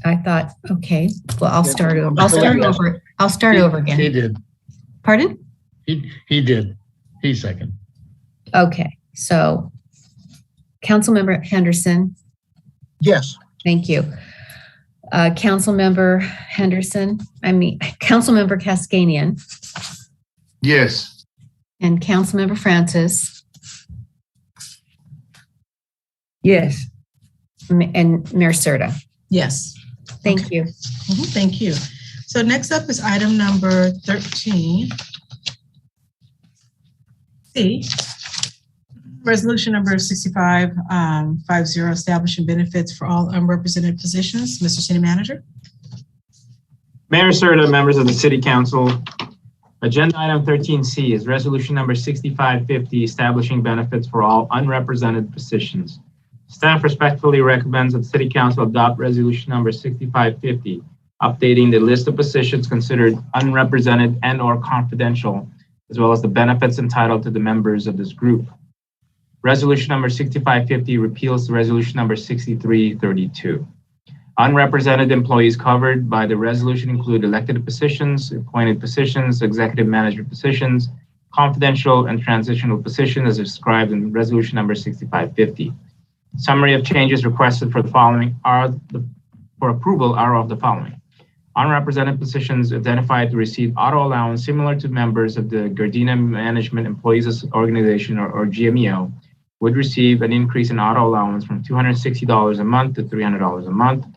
I thought, okay. Well, I'll Yeah. start over. I'll start over again. He did. Pardon? He did. He second. Okay. So Councilmember Henderson. Yes. Thank you. Councilmember Councilmember Cascanian Yes. and Councilmember Francis Yes. and Mayor Serta. Yes. Thank you. Thank you. So next up is item number 13. C. Resolution number 6550, establishing benefits for all unrepresented positions. Mr. City Manager. Mayor Serta, members of the City Council, agenda item 13C is resolution number 6550, establishing benefits for all unrepresented positions. Staff respectfully recommends that the City Council adopt resolution number 6550, updating the list of positions considered unrepresented and/or confidential, as well as the benefits entitled to the members of this group. Resolution number 6550 repeals the resolution number 6332. Unrepresented employees covered by the resolution include elected positions, appointed positions, executive management positions, confidential and transitional positions as described in resolution number 6550. Summary of changes requested for the following for approval are of the following. Unrepresented positions identified to receive auto allowance similar to members of the Gardena Management Employees Organization or GMEO would receive an increase in auto allowance from $260 a month to $300 a month.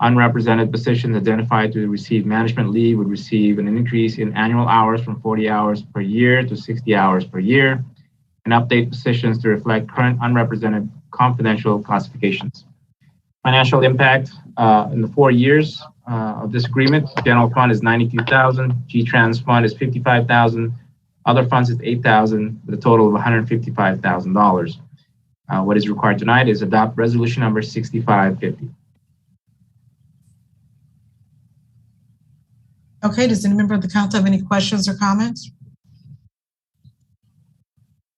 Unrepresented positions identified to receive management leave would receive an increase in annual hours from 40 hours per year to 60 hours per year, and update positions to reflect current unrepresented confidential classifications. Financial impact in the 4 years of this agreement: general fund is $92,000, G-Trans fund is $55,000, other funds is $8,000, with a total of $155,000. What is required tonight is adopt resolution number 6550. Okay, does any member of the council have any questions or comments?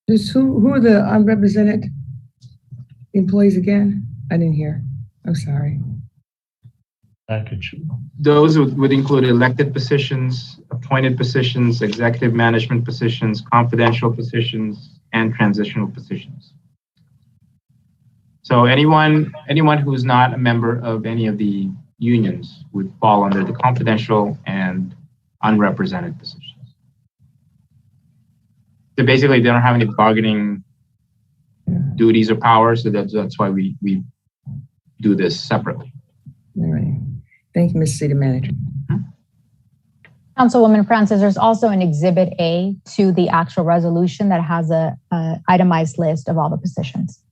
Who are the unrepresented employees again? I didn't hear. I'm sorry. Package. Those would include elected positions, appointed positions, executive management positions, confidential positions, and transitional positions. So anyone who's not a member of any of the unions would fall under the confidential and unrepresented positions. So basically, they don't have any bargaining duties or powers, so that's why we do this separately. All right. Thank you, Mr. City Manager. Councilwoman Francis, there's also an Exhibit A to the actual resolution that has a itemized list of all the positions.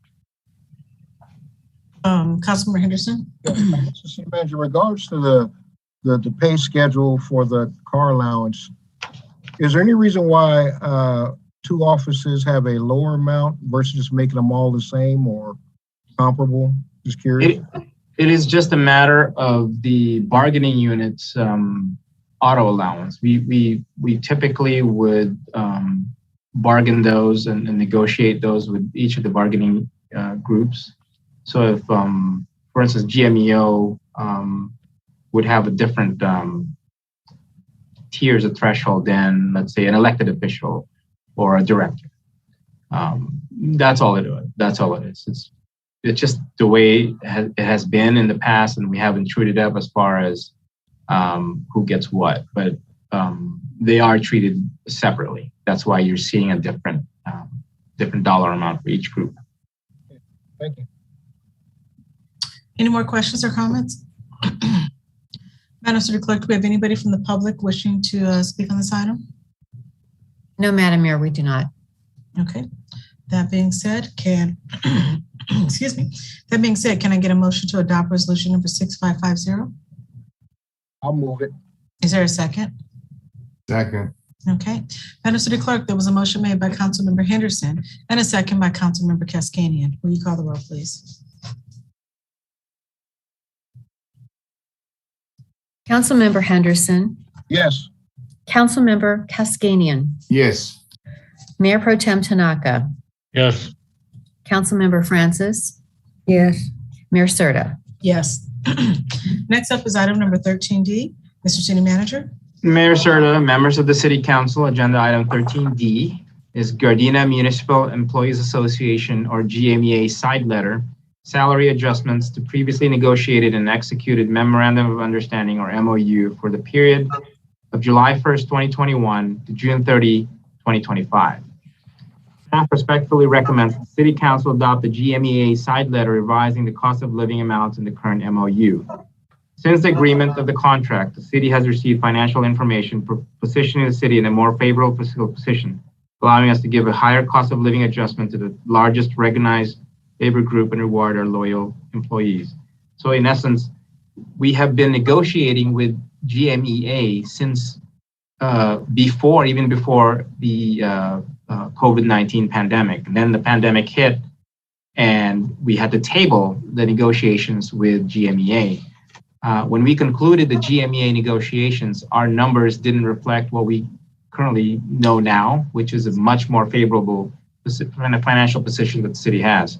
Councilmember Henderson? Mr. City Manager, in regards to the pay schedule for the car allowance, is there any reason why two offices have a lower amount versus just making them all the same or comparable? Just curious. It is just a matter of the bargaining unit's auto allowance. We typically would bargain those and negotiate those with each of the bargaining groups. So if, for instance, GMEO would have a different tiers of threshold than, let's say, an elected official or a director. That's all it is. That's all it is. It's just the way it has been in the past, and we haven't treated up as far as who gets what, but they are treated separately. That's why you're seeing a different dollar amount for each group. Thank you. Any more questions or comments? Madam City Clerk, do we have anybody from the public wishing to speak on this item? No, Madam Mayor, we do not. Okay. That being said, excuse me. That being said, can I get a motion to adopt resolution number 6550? I'll move it. Is there a second? Second. Okay. Madam City Clerk, there was a motion made by Councilmember Henderson and a second by Councilmember Cascanian. Will you call the roll, please? Councilmember Henderson. Yes. Councilmember Cascanian. Yes. Mayor Pro Tem Tanaka. Yes. Councilmember Francis. Yes. Mayor Serta. Yes. Next up is item number 13D. Mr. City Manager. Mayor Serta, members of the City Council, agenda item 13D is Gardena Municipal Employees Association, or GMEA side letter, salary adjustments to previously negotiated and executed Memorandum of Understanding, or MOU, for the period of July 1st, 2021 to June 30, 2025. Staff respectfully recommends the City Council adopt the GMEA side letter revising the cost of living amounts in the current MOU. Since the agreement of the contract, the city has received financial information for positioning the city in a more favorable fiscal position, allowing us to give a higher cost of living adjustment to the largest recognized labor group and reward our loyal employees. So in essence, we have been negotiating with GMEA since even before the COVID-19 pandemic. And then the pandemic hit and we had to table the negotiations with GMEA. When we concluded the GMEA negotiations, our numbers didn't reflect what we currently know now, which is a much more favorable financial position that the city has.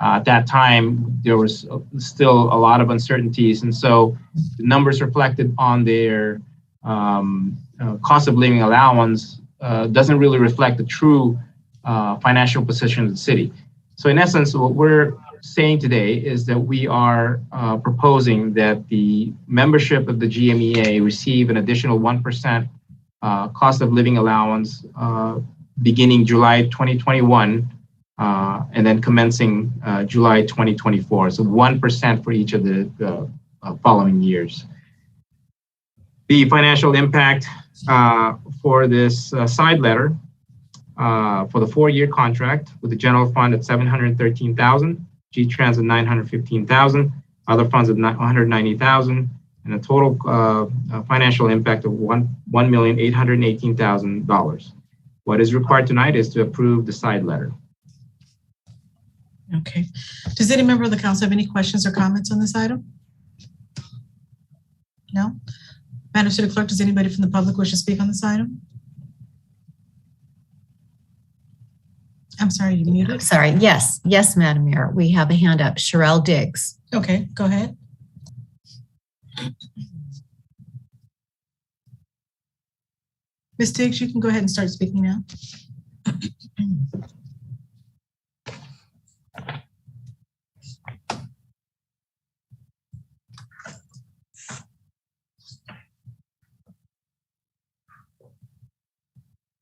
At that time, there was still a lot of uncertainties. And so the numbers reflected on their cost of living allowance doesn't really reflect the true financial position of the city. So in essence, what we're saying today is that we are proposing that the membership of the GMEA receive an additional 1% cost of living allowance beginning July 2021 and then commencing July 2024. So 1% for each of the following years. The financial impact for this side letter for the 4-year contract with the general fund at $713,000, G-Trans at $915,000, other funds at $190,000, and a total financial impact of $1,818,000. What is required tonight is to approve the side letter. Okay. Does any member of the council have any questions or comments on this item? No? Madam City Clerk, does anybody from the public wish to speak on this item? I'm sorry, you muted? Sorry. Yes. Yes, Madam Mayor. We have a hand up. Sherelle Diggs. Okay, go ahead. Ms. Diggs, you can go ahead and start speaking now.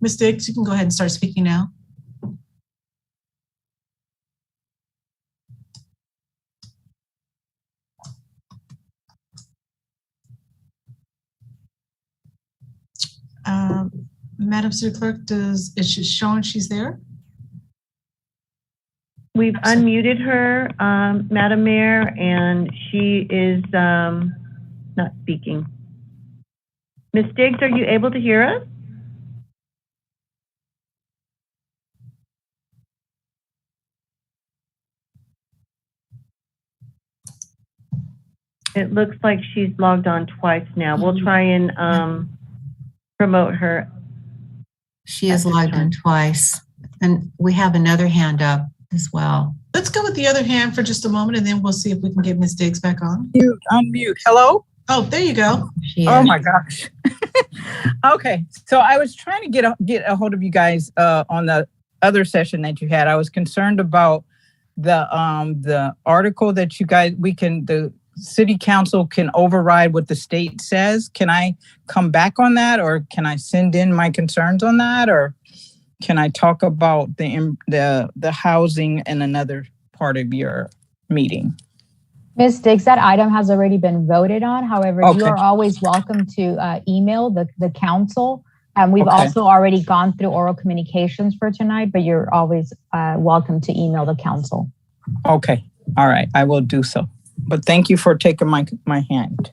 Ms. Diggs, you can go ahead and start speaking now. Madam City Clerk, is she showing she's there? We've unmuted her, Madam Mayor, and she is not speaking. Ms. Diggs, are you able to hear us? It looks like she's logged on twice now. We'll try and promote her. She is logged in twice. And we have another hand up as well. Let's go with the other hand for just a moment, and then we'll see if we can get Ms. Diggs back on. Unmute. Hello? Oh, there you go. Oh my gosh. Okay, so I was trying to get a hold of you guys on the other session that you had. I was concerned about the article that the city council can override what the state says. Can I come back on that, or can I send in my concerns on that, or can I talk about the housing in another part of your meeting? Ms. Diggs, that item has already been voted on. However, Okay. you are always welcome to email the council. And we've Okay. also already gone through oral communications for tonight, but you're always welcome to email the council. Okay, all right, I will do so. But thank you for taking my hand.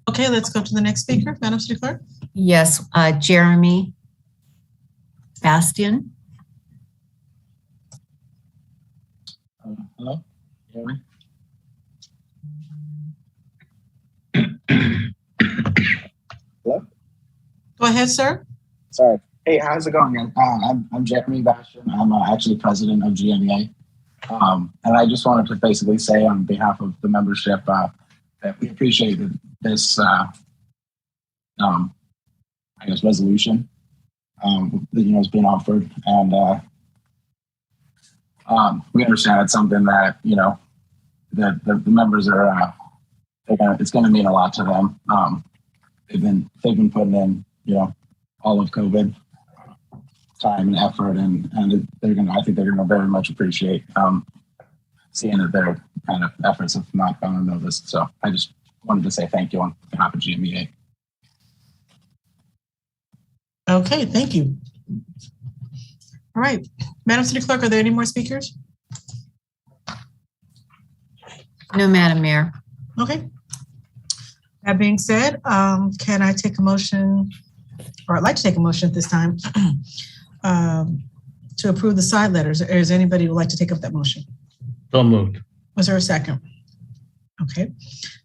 Okay, let's go to the next speaker, Madam City Clerk. Yes, Jeremy Bastian. Hello? Hear me? Hello? Go ahead, sir. Sorry. Hey, how's it going? I'm Jeremy Bastian. I'm actually president of GMEA. And I just wanted to basically say on behalf of the membership that we appreciate this, I guess, resolution that, is being offered. And we understand it's something that, that the members are, it's going to mean a lot to them. They've been putting in, all of COVID time and effort, and I think they're gonna very much appreciate seeing that their kind of efforts have not gone unnoticed. So I just wanted to say thank you on behalf of GMEA. Okay, thank you. All right, Madam City Clerk, are there any more speakers? No, Madam Mayor. Okay. That being said, can I take a motion, or I'd like to take a motion at this time to approve the side letters. Or is anybody who would like to take up that motion? So moved. Was there a second? Okay.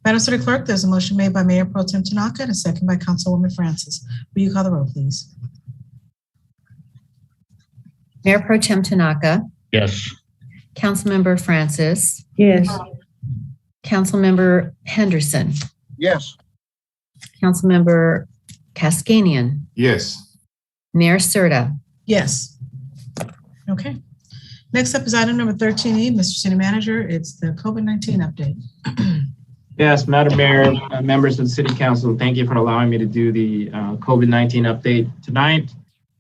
Madam City Clerk, there's a motion made by Mayor Pro Tem Tanaka and a second by Councilwoman Francis. Will you call the roll, please? Mayor Pro Tem Tanaka. Yes. Councilmember Francis. Yes. Councilmember Henderson. Yes. Councilmember Cascanian. Yes. Mayor Serta. Yes. Okay. Next up is item number 13E, Mr. City Manager. It's the COVID-19 update. Yes, Madam Mayor, members of the City Council, thank you for allowing me to do the COVID-19 update tonight.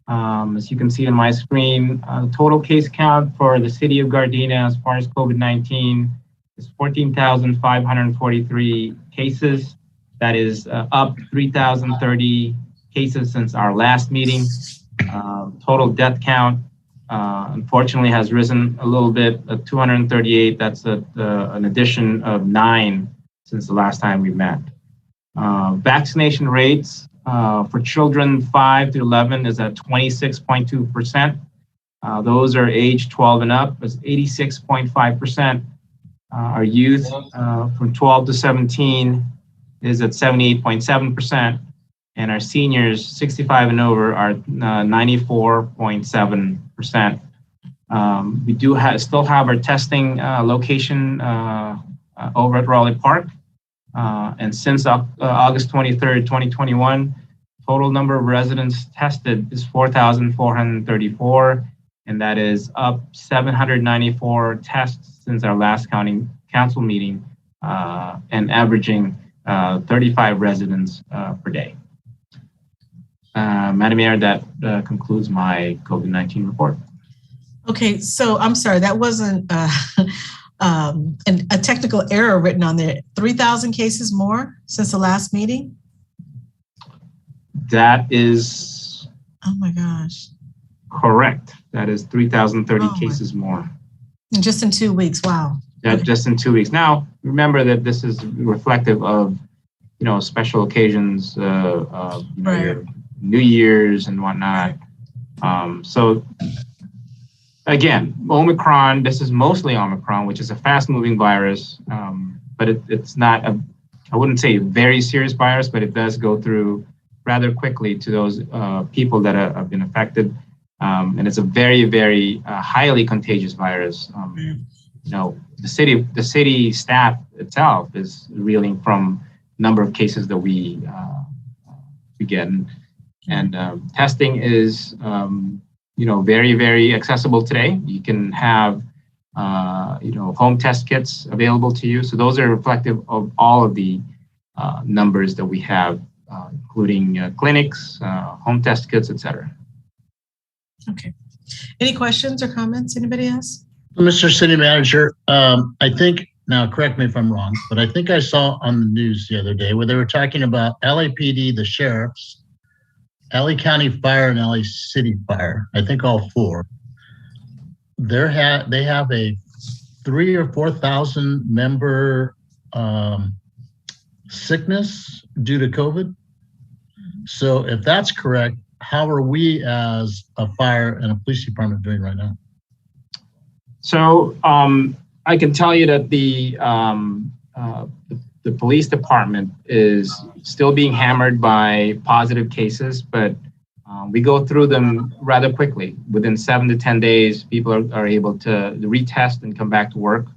As you can see on my screen, total case count for the city of Gardena as far as COVID-19 is 14,543 cases. That is up 3,030 cases since our last meeting. Total death count, unfortunately, has risen a little bit, 238. That's an addition of 9 since the last time we met. Vaccination rates for children 5 to 11 is at 26.2%. Those are age 12 and up is 86.5%. Our youth from 12 to 17 is at 78.7%. And our seniors 65 and over are 94.7%. We do still have our testing location over at Raleigh Park. And since August 23rd, 2021, total number of residents tested is 4,434, and that is up 794 tests since our last council meeting, and averaging 35 residents per day. Madam Mayor, that concludes my COVID-19 report. Okay, so I'm sorry, that wasn't a technical error written on there. 3,000 cases more since the last meeting? That is... Oh my gosh. Correct. That is 3,030 cases more. And just in 2 weeks, wow. That just in 2 weeks. Now, remember that this is reflective of, special occasions, right. Your New Year's and whatnot. So again, Omicron, this is mostly Omicron, which is a fast moving virus, but it's not I wouldn't say a very serious virus, but it does go through rather quickly to those people that have been affected. And it's a very, very highly contagious virus. The city staff itself is reeling from number of cases that we get, and testing is very, very accessible today. You can have home test kits available to you. So those are reflective of all of the numbers that we have, including clinics, home test kits, et cetera. Okay. Any questions or comments? Anybody else? Mr. City Manager, I think, now correct me if I'm wrong, but I think I saw on the news the other day where they were talking about LAPD, the sheriffs, LA County Fire, and LA City Fire, I think all four. They have a 3,000 or 4,000 member sickness due to COVID. So if that's correct, how are we as a fire and a police department doing right now? So I can tell you that the police department is still being hammered by positive cases, but we go through them rather quickly. Within 7 to 10 days, people are able to retest and come back to work.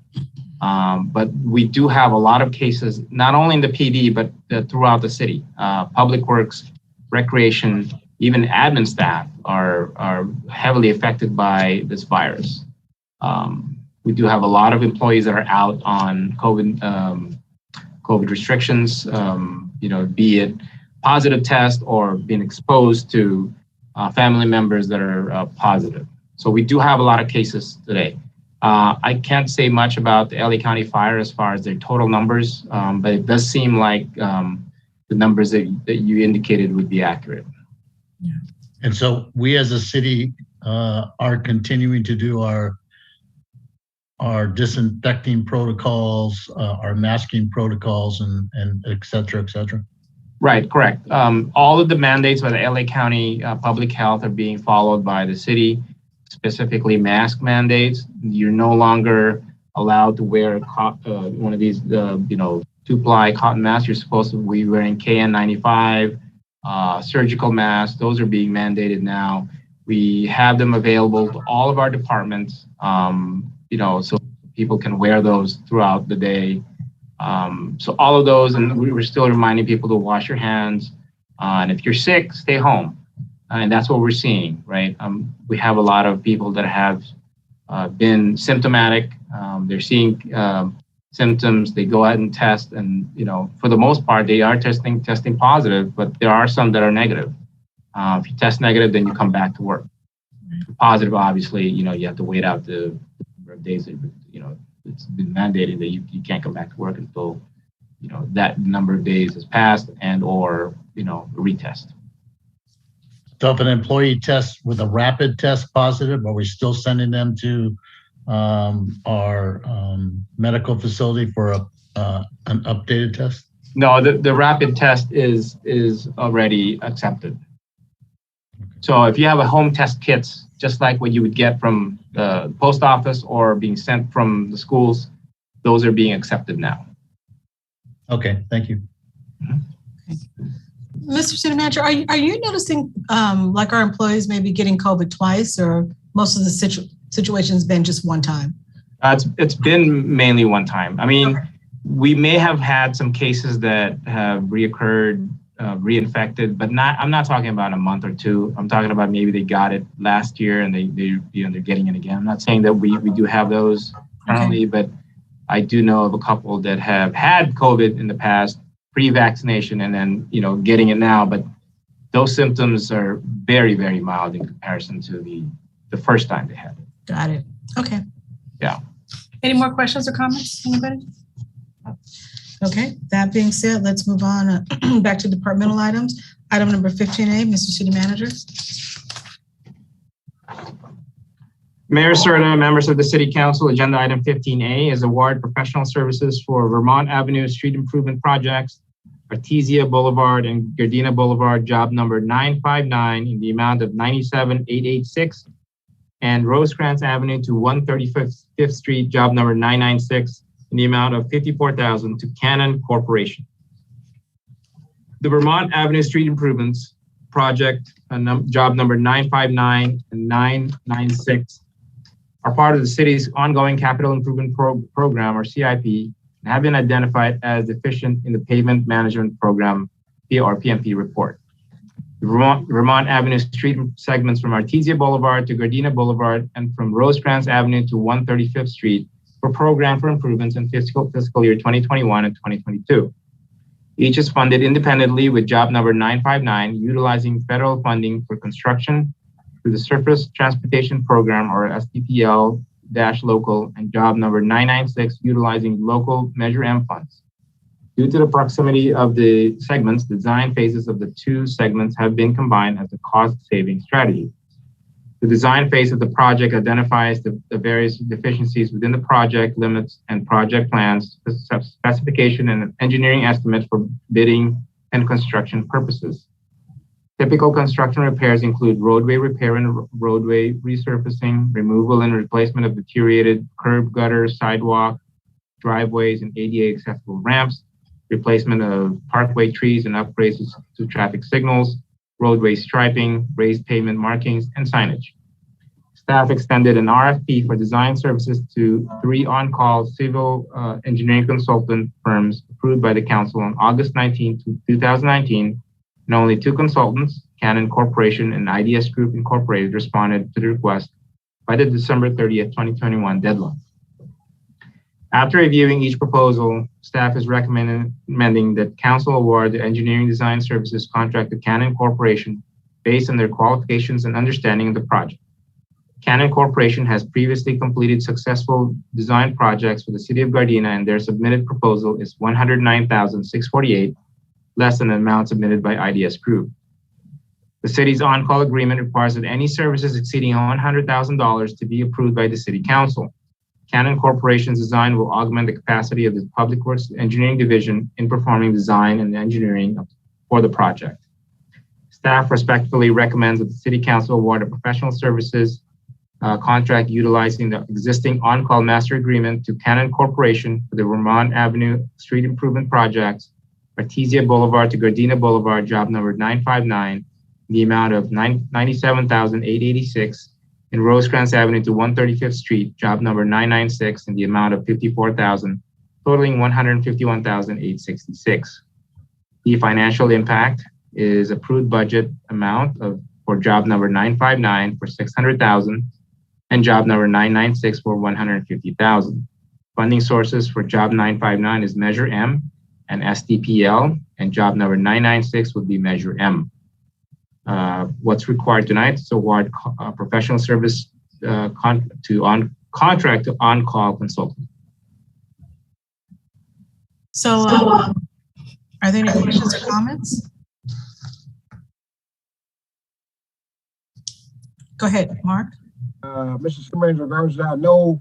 But we do have a lot of cases, not only in the PD, but throughout the city. Public Works, Recreation, even admin staff are heavily affected by this virus. We do have a lot of employees that are out on COVID restrictions, be it positive test or being exposed to family members that are positive. So we do have a lot of cases today. I can't say much about the LA County Fire as far as their total numbers, but it does seem like the numbers that you indicated would be accurate. Yeah. And so we as a city are continuing to do our disinfecting protocols, our masking protocols, and et cetera, et cetera. Right, correct. All of the mandates by the LA County Public Health are being followed by the city, specifically mask mandates. You're no longer allowed to wear one of these, 2-ply cotton masks. You're supposed to be wearing KN95, surgical masks. Those are being mandated now. We have them available to all of our departments, so people can wear those throughout the day. So all of those, and we're still reminding people to wash your hands. And if you're sick, stay home. And that's what we're seeing, right? We have a lot of people that have been symptomatic. They're seeing symptoms. They go out and test, and for the most part, they are testing positive. But there are some that are negative. If you test negative, then you come back to work. Positive, obviously, you have to wait out the number of days that it's been mandated that you can't come back to work until that number of days has passed and or a retest. So if an employee tests with a rapid test positive, are we still sending them to our medical facility for an updated test? No, the rapid test is already accepted. So if you have a home test kits, just like what you would get from the post office or being sent from the schools, those are being accepted now. Okay, thank you. Mr. City Manager, are you noticing like our employees may be getting COVID twice, or most of the situation's been just one time? It's been mainly one time. I mean, we may have had some cases that have reoccurred, reinfected, but I'm not talking about a month or two. I'm talking about maybe they got it last year and they're getting it again. I'm not saying that we do have those currently, but I do know of a couple that have had COVID in the past, pre-vaccination, and then getting it now. But those symptoms are very, very mild in comparison to the first time they had it. Got it. Okay. Yeah. Any more questions or comments? Anybody? Okay, that being said, let's move on back to departmental items. Item number 15A, Mr. City Manager. Mayor Serta, members of the City Council, agenda item 15A is award professional services for Vermont Avenue street improvement projects, Artesia Boulevard and Gardena Boulevard, job number 959 in the amount of $97,886, and Rosecrans Avenue to 135th Street, job number 996, in the amount of $54,000 to Canon Corporation. The Vermont Avenue street improvements project, job number 959 and 996, are part of the city's ongoing capital improvement program, or CIP, and have been identified as deficient in the pavement management program, or PMP report. The Vermont Avenue street segments from Artesia Boulevard to Gardena Boulevard and from Rosecrans Avenue to 135th Street were programmed for improvements in fiscal year 2021 and 2022. Each is funded independently with job number 959, utilizing federal funding for construction through the Surface Transportation Program, or STPL-local, and job number 996, utilizing local Measure M funds. Due to the proximity of the segments, the design phases of the two segments have been combined as a cost-saving strategy. The design phase of the project identifies the various deficiencies within the project limits and project plans, specification and engineering estimates for bidding and construction purposes. Typical construction repairs include roadway repair and roadway resurfacing, removal and replacement of deteriorated curb, gutters, sidewalk, driveways, and ADA accessible ramps, replacement of parkway trees and upgrades to traffic signals, roadway striping, raised pavement markings, and signage. Staff extended an RFP for design services to 3 on-call civil engineering consultant firms approved by the council on August 19, 2019, and only 2 consultants, Canon Corporation and IDS Group Incorporated, responded to the request by the December 30th, 2021 deadline. After reviewing each proposal, staff is recommending that council award the engineering design services contract to Canon Corporation based on their qualifications and understanding of the project. Canon Corporation has previously completed successful design projects for the city of Gardena, and their submitted proposal is $109,648, less than the amount submitted by IDS Group. The city's on-call agreement requires that any services exceeding $100,000 to be approved by the city council. Canon Corporation's design will augment the capacity of the Public Works Engineering Division in performing design and engineering for the project. Staff respectfully recommends that the City Council award a professional services contract utilizing the existing on-call master agreement to Canon Corporation for the Vermont Avenue street improvement projects, Artesia Boulevard to Gardena Boulevard, job number 959, the amount of $97,886, in Rosecrans Avenue to 135th Street, job number 996, in the amount of $54,000, totaling $151,866. The financial impact is approved budget amount for job number 959 for $600,000 and job number 996 for $150,000. Funding sources for job 959 is Measure M and STPL, and job number 996 would be Measure M. What's required tonight is to award professional service contract to on-call consultant. So are there any questions or comments? Go ahead, Mark. Mr. Schumer, in regards to that,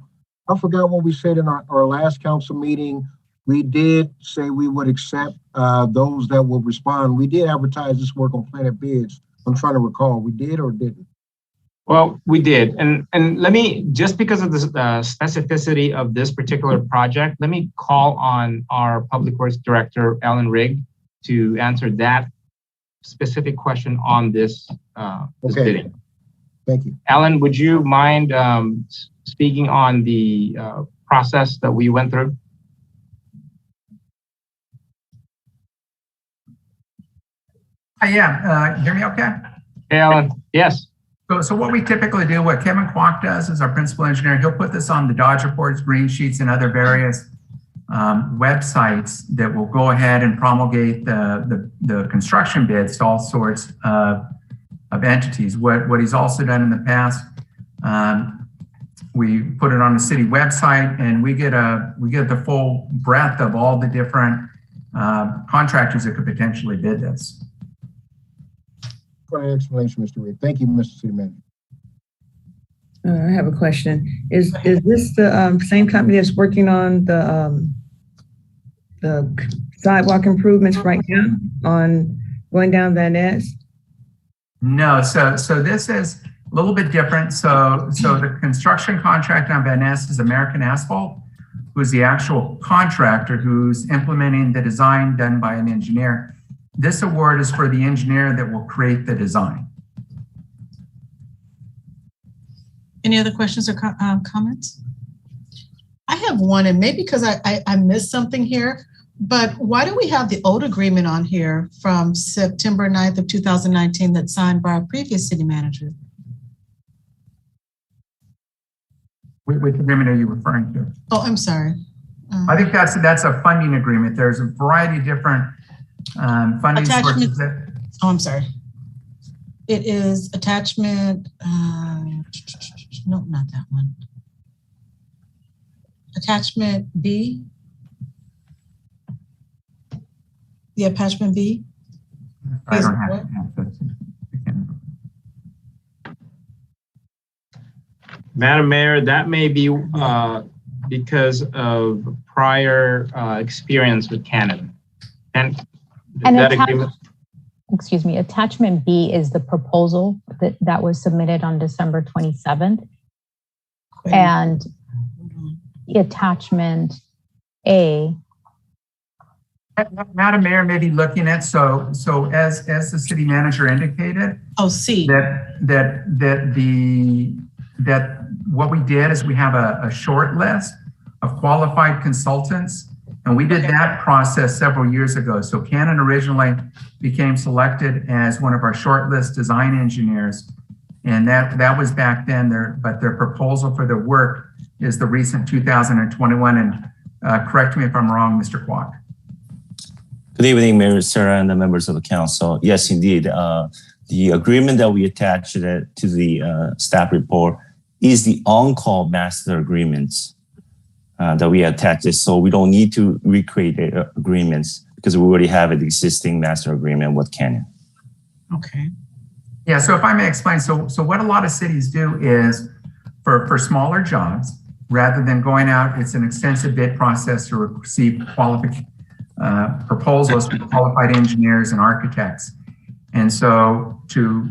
I forgot what we said in our last council meeting. We did say we would accept those that will respond. We did advertise this work on Planet Bids. I'm trying to recall, we did or didn't? Well, we did. And let me, just because of the specificity of this particular project, let me call on our Public Works Director, Alan Rigg, to answer that specific question on this bidding. Thank you. Alan, would you mind speaking on the process that we went through? Yeah, hear me okay? Hey, Alan, yes. So what we typically do, what Kevin Kwok does is our principal engineer, he'll put this on the Dodge reports, green sheets, and other various websites that will go ahead and promulgate the construction bids to all sorts of entities. What he's also done in the past, we put it on the city website, and we get the full breadth of all the different contractors that could potentially bid this. For an explanation, Mr. Reed. Thank you, Mr. City Manager. I have a question. Is this the same company that's working on the sidewalk improvements right now on going down Van Ness? No, so this is a little bit different. So the construction contract on Van Ness is American Asphalt, who's the actual contractor who's implementing the design done by an engineer. This award is for the engineer that will create the design. Any other questions or comments? I have one, and maybe because I missed something here, but why do we have the old agreement on here from September 9th of 2019 that's signed by our previous city manager? Which agreement are you referring to? Oh, I'm sorry. I think that's a funding agreement. There's a variety of different funding sources. Oh, I'm sorry. It is attachment, no, not that one. Attachment B. The attachment B. I don't have it. Madam Mayor, that may be because of prior experience with Canon. And that agreement. Excuse me, attachment B is the proposal that was submitted on December 27th. And attachment A. Madam Mayor may be looking at, so as the city manager indicated. Oh, C. That what we did is we have a short list of qualified consultants, and we did that process several years ago. So Canon originally became selected as one of our shortlist design engineers, and that was back then. But their proposal for their work is the recent 2021. And correct me if I'm wrong, Mr. Kwok. Good evening, Mayor Sarah and the members of the council. Yes, indeed. The agreement that we attached to the staff report is the on-call master agreements that we attached. So we don't need to recreate the agreements because we already have an existing master agreement with Canon. Okay. Yeah, so if I may explain, so what a lot of cities do is for smaller jobs, rather than going out, it's an extensive bid process to receive proposals from qualified engineers and architects. And so to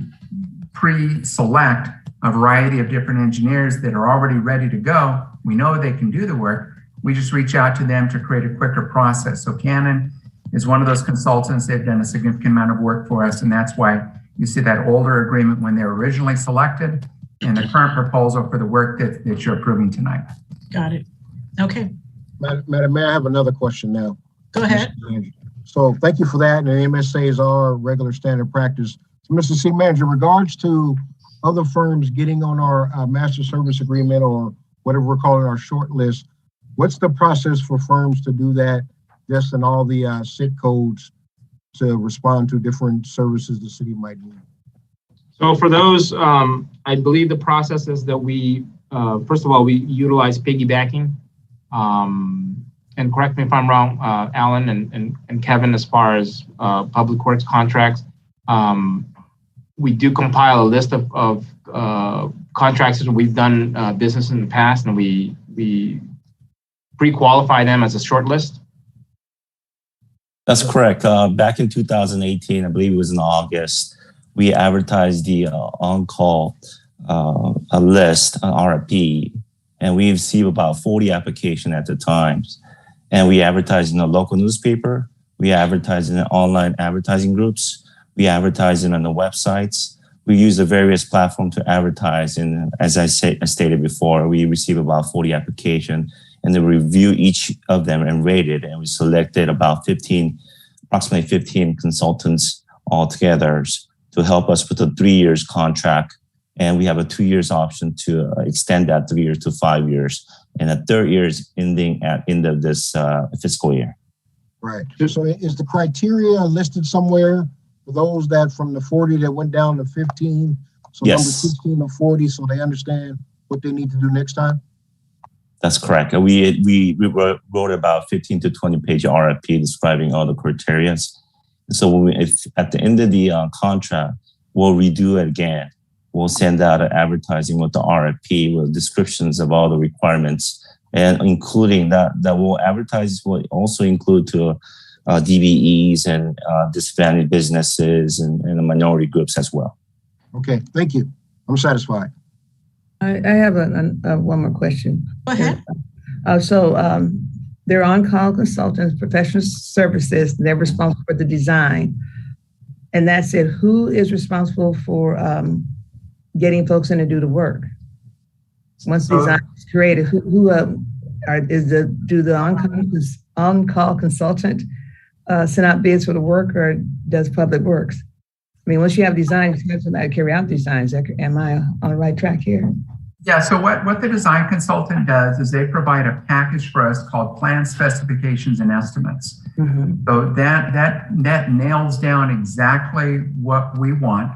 pre-select a variety of different engineers that are already ready to go, we know they can do the work. We just reach out to them to create a quicker process. So Canon is one of those consultants. They've done a significant amount of work for us. And that's why you see that older agreement when they were originally selected and the current proposal for the work that you're approving tonight. Got it. Okay. Madam Mayor, I have another question now. Go ahead. So thank you for that. And the MSAs are regular standard practice. So, Mr. City Manager, in regards to other firms getting on our master service agreement or whatever we're calling our short list, what's the process for firms to do that, just in all the SIT codes to respond to different services the city might need? So for those, I believe the process is that we, first of all, we utilize piggybacking. And correct me if I'm wrong, Alan and Kevin, as far as public works contracts, we do compile a list of contractors that we've done business in the past, and we pre-qualify them as a short list. That's correct. Back in 2018, I believe it was in August, we advertised the on-call a list, an RFP, and we received about 40 applications at the time. And we advertised in a local newspaper. We advertised in online advertising groups. We advertised it on the websites. We use the various platforms to advertise. And as I stated before, we received about 40 applications, and they review each of them and rated. And we selected about approximately 15 consultants altogether to help us with a 3 years contract. And we have a 2 years option to extend that 3 years to 5 years. And the third year is ending at end of this fiscal year. Right. So is the criteria listed somewhere for those that from the 40 that went down to 15? So yes. Number 16 to 40, so they understand what they need to do next time? That's correct. We wrote about 15 to 20 page RFP describing all the criteria. So if at the end of the contract, we'll redo it again. We'll send out an advertising with the RFP with descriptions of all the requirements, and including that will advertise will also include to DBEs and disadvantaged businesses and minority groups as well. Okay, thank you. I'm satisfied. I have one more question. Go ahead. They're on-call consultants, professional services. They're responsible for the design. And that's it. Who is responsible for getting folks in to do the work? Once the design is created, do the on-call consultant send out bids for the work, or does Public Works? I mean, once you have designs, you have somebody to carry out designs. Am I on the right track here? Yeah, so what the design consultant does is they provide a package for us called plan specifications and estimates. So that nails down exactly what we want,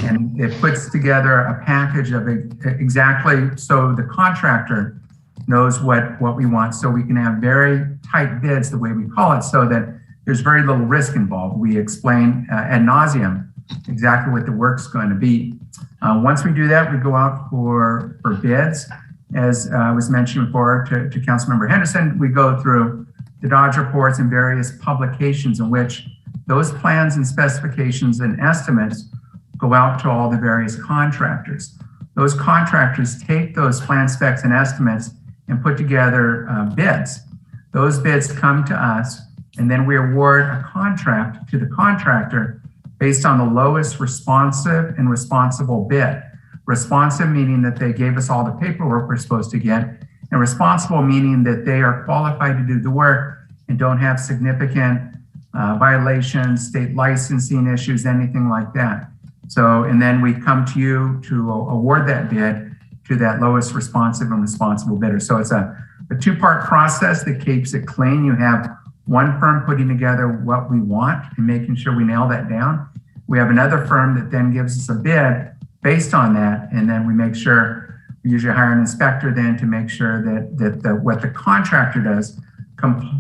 and it puts together a package of exactly so the contractor knows what we want, so we can have very tight bids the way we call it, so that there's very little risk involved. We explain ad nauseum exactly what the work's going to be. Once we do that, we go out for bids. As was mentioned before to Councilmember Henderson, we go through the Dodge reports and various publications in which those plans and specifications and estimates go out to all the various contractors. Those contractors take those plan specs and estimates and put together bids. Those bids come to us, and then we award a contract to the contractor based on the lowest responsive and responsible bid. Responsive meaning that they gave us all the paperwork we're supposed to get, and responsible meaning that they are qualified to do the work and don't have significant violations, state licensing issues, anything like that. So, and then we come to you to award that bid to that lowest responsive and responsible bidder. So it's a two-part process that keeps it clean. You have one firm putting together what we want and making sure we nail that down. We have another firm that then gives us a bid based on that, and then we make sure, we usually hire an inspector then to make sure that what the contractor does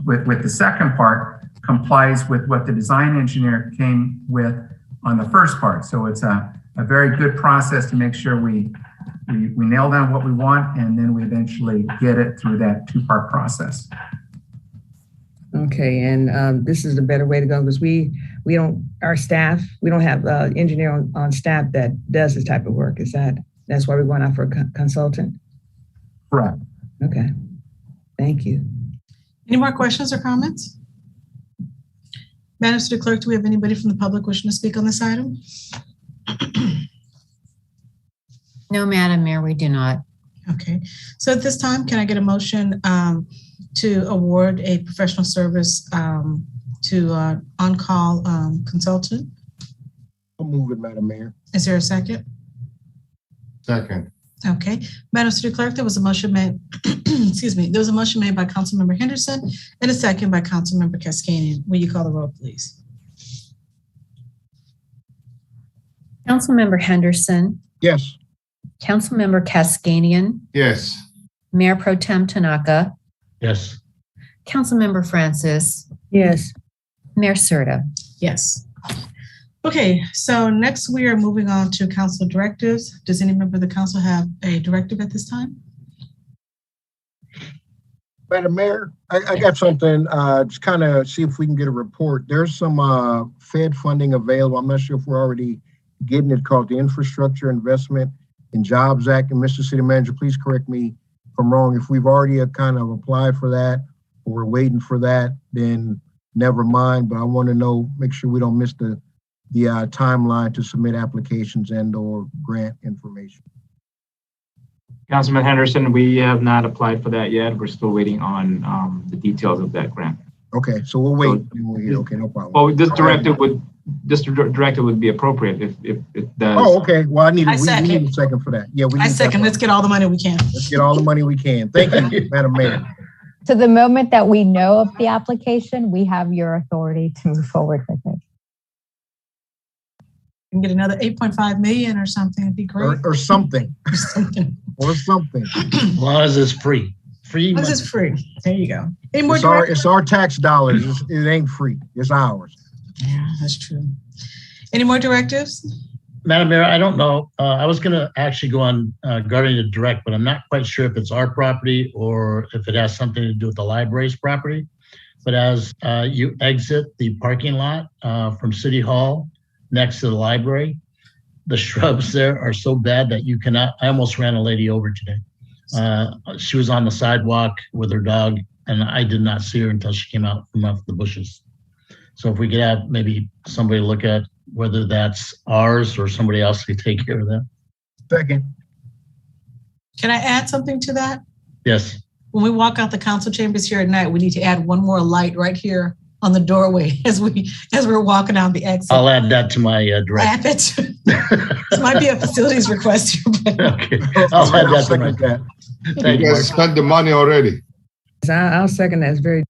with the second part complies with what the design engineer came with on the first part. So it's a very good process to make sure we nail down what we want, and then we eventually get it through that two-part process. Okay, and this is the better way to go, because we don't have an engineer on staff that does this type of work. That's why we're going out for a consultant? Correct. Okay, thank you. Any more questions or comments? Madam City Clerk, do we have anybody from the public wishing to speak on this item? No, Madam Mayor, we do not. Okay, so at this time, can I get a motion to award a professional service to on-call consultant? I'll move it, Madam Mayor. Is there a second? Second. Okay, Madam City Clerk, there was a motion made, excuse me, there was a motion made by Councilmember Henderson and a second by Councilmember Cascanian. Will you call the roll, please? Councilmember Henderson. Yes. Councilmember Cascanian. Yes. Mayor Pro Tem Tanaka. Yes. Councilmember Francis. Yes. Mayor Serta. Yes. Okay, so next we are moving on to council directives. Does any member of the council have a directive at this time? Madam Mayor, I got something, just kind of see if we can get a report. There's some Fed funding available. I'm not sure if we're already getting it, called the Infrastructure Investment and Jobs Act. And Mr. City Manager, please correct me if I'm wrong. If we've already kind of applied for that or we're waiting for that, then never mind. But I want to know, make sure we don't miss the timeline to submit applications and or grant information. Councilman Henderson, we have not applied for that yet. We're still waiting on the details of that grant. Okay, so we'll wait. Okay, no problem. Well, this directive would be appropriate if it does. Oh, okay. Well, we need a second for that. Yeah, we need I second. Let's get all the money we can. Let's get all the money we can. Thank you, Madam Mayor. So the moment that we know of the application, we have your authority to move forward with it. And get another 8.5 million or something. It'd be great. Or something. Or something. As long as it's free. Free money. This is free. There you go. Any more It's our tax dollars. It ain't free. It's ours. Yeah, that's true. Any more directives? Madam Mayor, I don't know. I was going to actually go on Gardena Direct, but I'm not quite sure if it's our property or if it has something to do with the library's property. But as you exit the parking lot from City Hall next to the library, the shrubs there are so bad that you cannot. I almost ran a lady over today. She was on the sidewalk with her dog, and I did not see her until she came out from off the bushes. So if we could have maybe somebody look at whether that's ours or somebody else to take care of that. Second. Can I add something to that? Yes. When we walk out the council chambers here at night, we need to add one more light right here on the doorway as we're walking out the exit. I'll add that to my direct. Add it. This might be a facilities request here. Okay. I'll add that to my. Thank you guys spent the money already. I'll second that. It's very.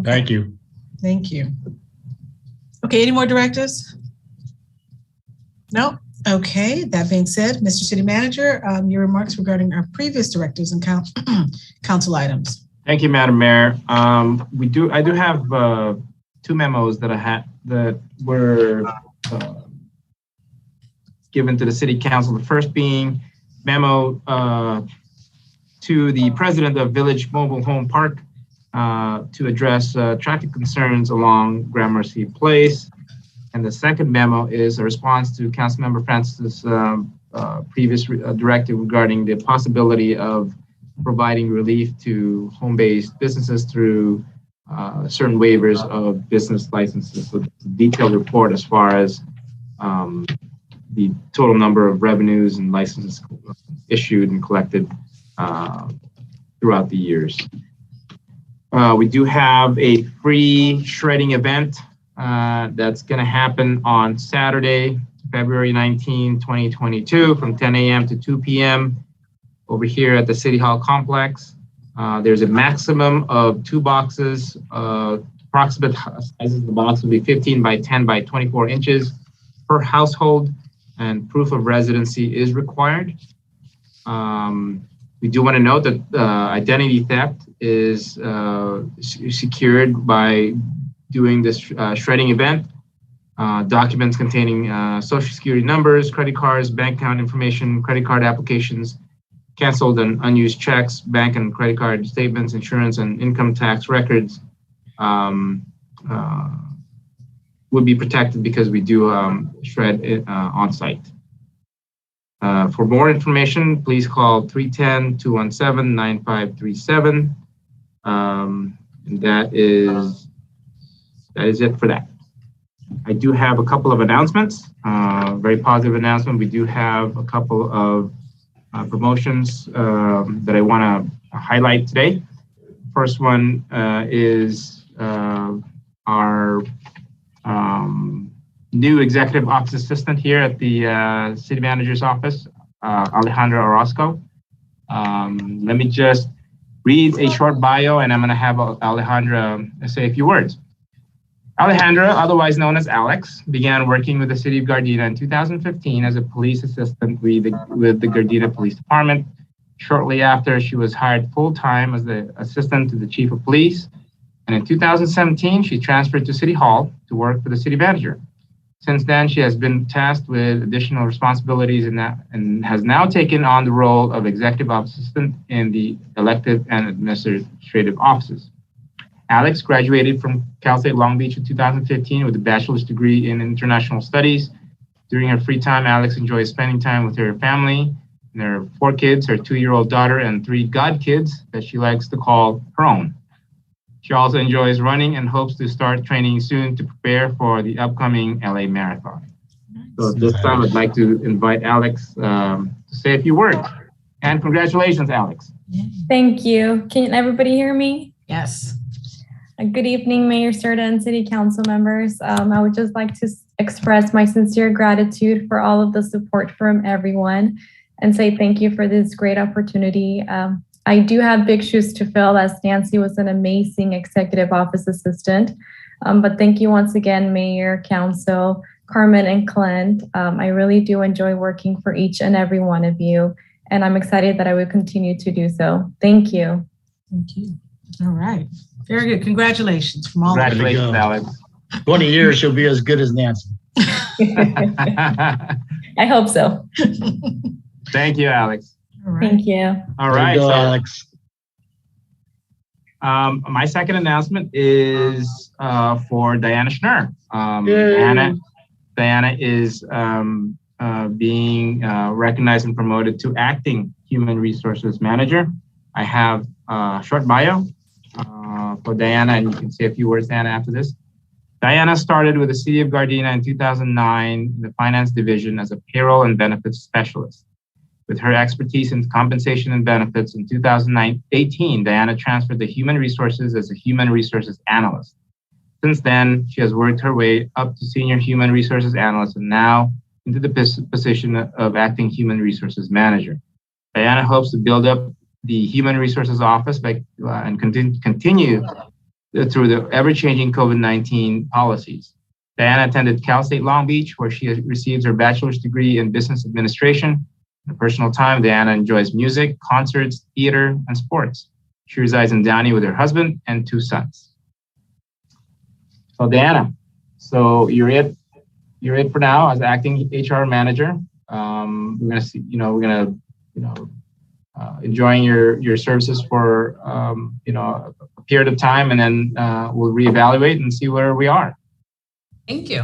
Thank you. Thank you. Okay, any more directives? No? Okay, that being said, Mr. City Manager, your remarks regarding our previous directives and council items. Thank you, Madam Mayor. I do have 2 memos that were given to the City Council. The first being memo to the President of Village Mobile Home Park to address traffic concerns along Gramercy Place. And the second memo is a response to Councilmember Francis' previous directive regarding the possibility of providing relief to home-based businesses through certain waivers of business licenses. So it's a detailed report as far as the total number of revenues and licenses issued and collected throughout the years. We do have a free shredding event that's going to happen on Saturday, February 19, 2022 from 10 a.m. to 2 p.m. over here at the City Hall complex. There's a maximum of 2 boxes. Approximate size of the box will be 15 by 10 by 24 inches per household, and proof of residency is required. We do want to note that identity theft is secured by doing this shredding event. Documents containing social security numbers, credit cards, bank account information, credit card applications, canceled and unused checks, bank and credit card statements, insurance and income tax records would be protected because we do shred it on site. For more information, please call 310-217-9537. And that is it for that. I do have a couple of announcements, very positive announcement. We do have a couple of promotions that I want to highlight today. First one is our new executive office assistant here at the city manager's office, Alejandra Orozco. Let me just read a short bio and I'm going to have Alejandra say a few words. Alejandra, otherwise known as Alex, began working with the City of Gardena in 2015 as a police assistant with the Gardena Police Department. Shortly after, she was hired full-time as the assistant to the Chief of Police. And in 2017, she transferred to City Hall to work for the City Manager. Since then, she has been tasked with additional responsibilities and has now taken on the role of Executive Office Assistant in the elective and administrative offices. Alex graduated from Cal State Long Beach in 2015 with a bachelor's degree in international studies. During her free time, Alex enjoys spending time with her family and her 4 kids, her 2-year-old daughter, and 3 godkids that she likes to call her own. She also enjoys running and hopes to start training soon to prepare for the upcoming LA Marathon. So at this time, I'd like to invite Alex to say a few words. And congratulations, Alex. Thank you. Can everybody hear me? Yes. Good evening, Mayor Serta and City Council members. I would just like to express my sincere gratitude for all of the support from everyone and say thank you for this great opportunity. I do have big shoes to fill, as Nancy was an amazing executive office assistant. But thank you once again, Mayor, Council, Carmen, and Clint. I really do enjoy working for each and every one of you, and I'm excited that I will continue to do so. Thank you. Thank you. All right. Very good. Congratulations from all of you. Congratulations, Alex. 20 years, she'll be as good as Nancy. I hope so. Thank you, Alex. All right. Thank you. All right, Go, Alex. My second announcement is for Diana Schnurr. Diana is being recognized and promoted to acting human resources manager. I have a short bio for Diana, and you can say a few words, Diana, after this. Diana started with the City of Gardena in 2009 in the finance division as a payroll and benefits specialist. With her expertise in compensation and benefits in 2018, Diana transferred to human resources as a human resources analyst. Since then, she has worked her way up to senior human resources analyst and now into the position of acting human resources manager. Diana hopes to build up the human resources office and continue through the ever-changing COVID-19 policies. Diana attended Cal State Long Beach, where she receives her bachelor's degree in business administration. In her personal time, Diana enjoys music, concerts, theater, and sports. She resides in Downey with her husband and 2 sons. So Diana, so you're it for now as acting HR manager. We're gonna see, enjoying your services for a period of time, and then we'll reevaluate and see where we are. Thank you.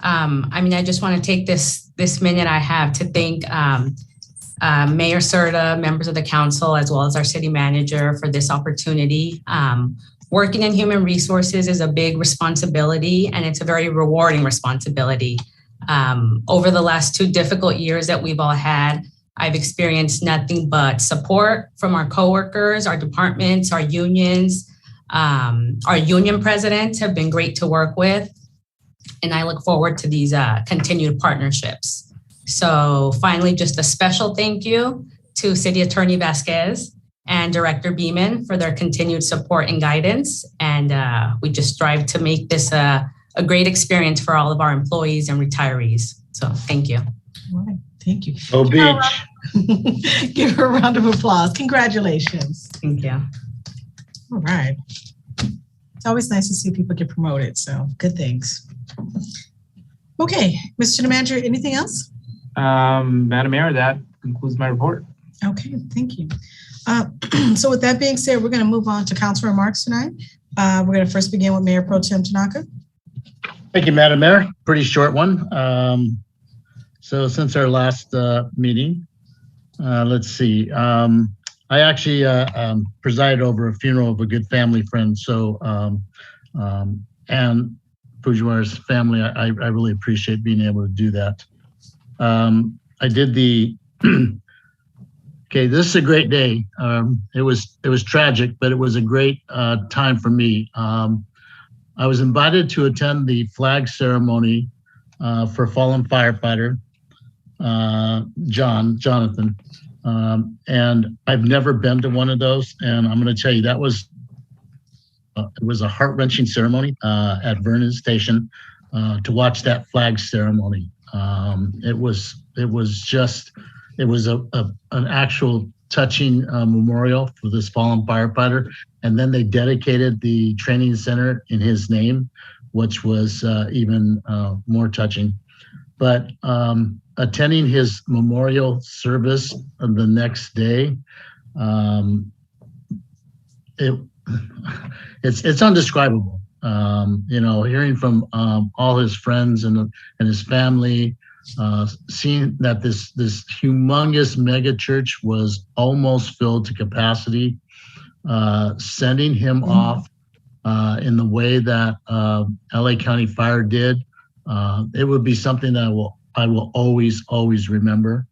I just want to take this minute I have to thank Mayor Serta, members of the council, as well as our city manager for this opportunity. Working in human resources is a big responsibility, and it's a very rewarding responsibility. Over the last 2 difficult years that we've all had, I've experienced nothing but support from our coworkers, our departments, our unions. Our union presidents have been great to work with, and I look forward to these continued partnerships. So finally, just a special thank you to City Attorney Vasquez and Director Beeman for their continued support and guidance. And we just strive to make this a great experience for all of our employees and retirees. So thank you. All right. Thank you. Go Beach. Give her a round of applause. Congratulations. Thank you. All right. It's always nice to see people get promoted. So good things. Okay, Mr. Manager, anything else? Madam Mayor, that concludes my report. Okay, thank you. So with that being said, we're going to move on to council remarks tonight. We're going to first begin with Mayor Pro Tem Tanaka. Thank you, Madam Mayor. Pretty short one. So since our last meeting, let's see. I actually presided over a funeral of a good family friend. So, and Fujiwara's family, I really appreciate being able to do that. I did the, okay, this is a great day. It was tragic, but it was a great time for me. I was invited to attend the flag ceremony for fallen firefighter, Jonathan. And I've never been to one of those. And I'm going to tell you, that was, it was a heart-wrenching ceremony at Vernon Station to watch that flag ceremony. It was an actual touching memorial for this fallen firefighter. And then they dedicated the training center in his name, which was even more touching. But attending his memorial service the next day, it's undescribable. Hearing from all his friends and his family, seeing that this humongous mega church was almost filled to capacity, sending him off in the way that LA County Fire did, it would be something that I will always remember.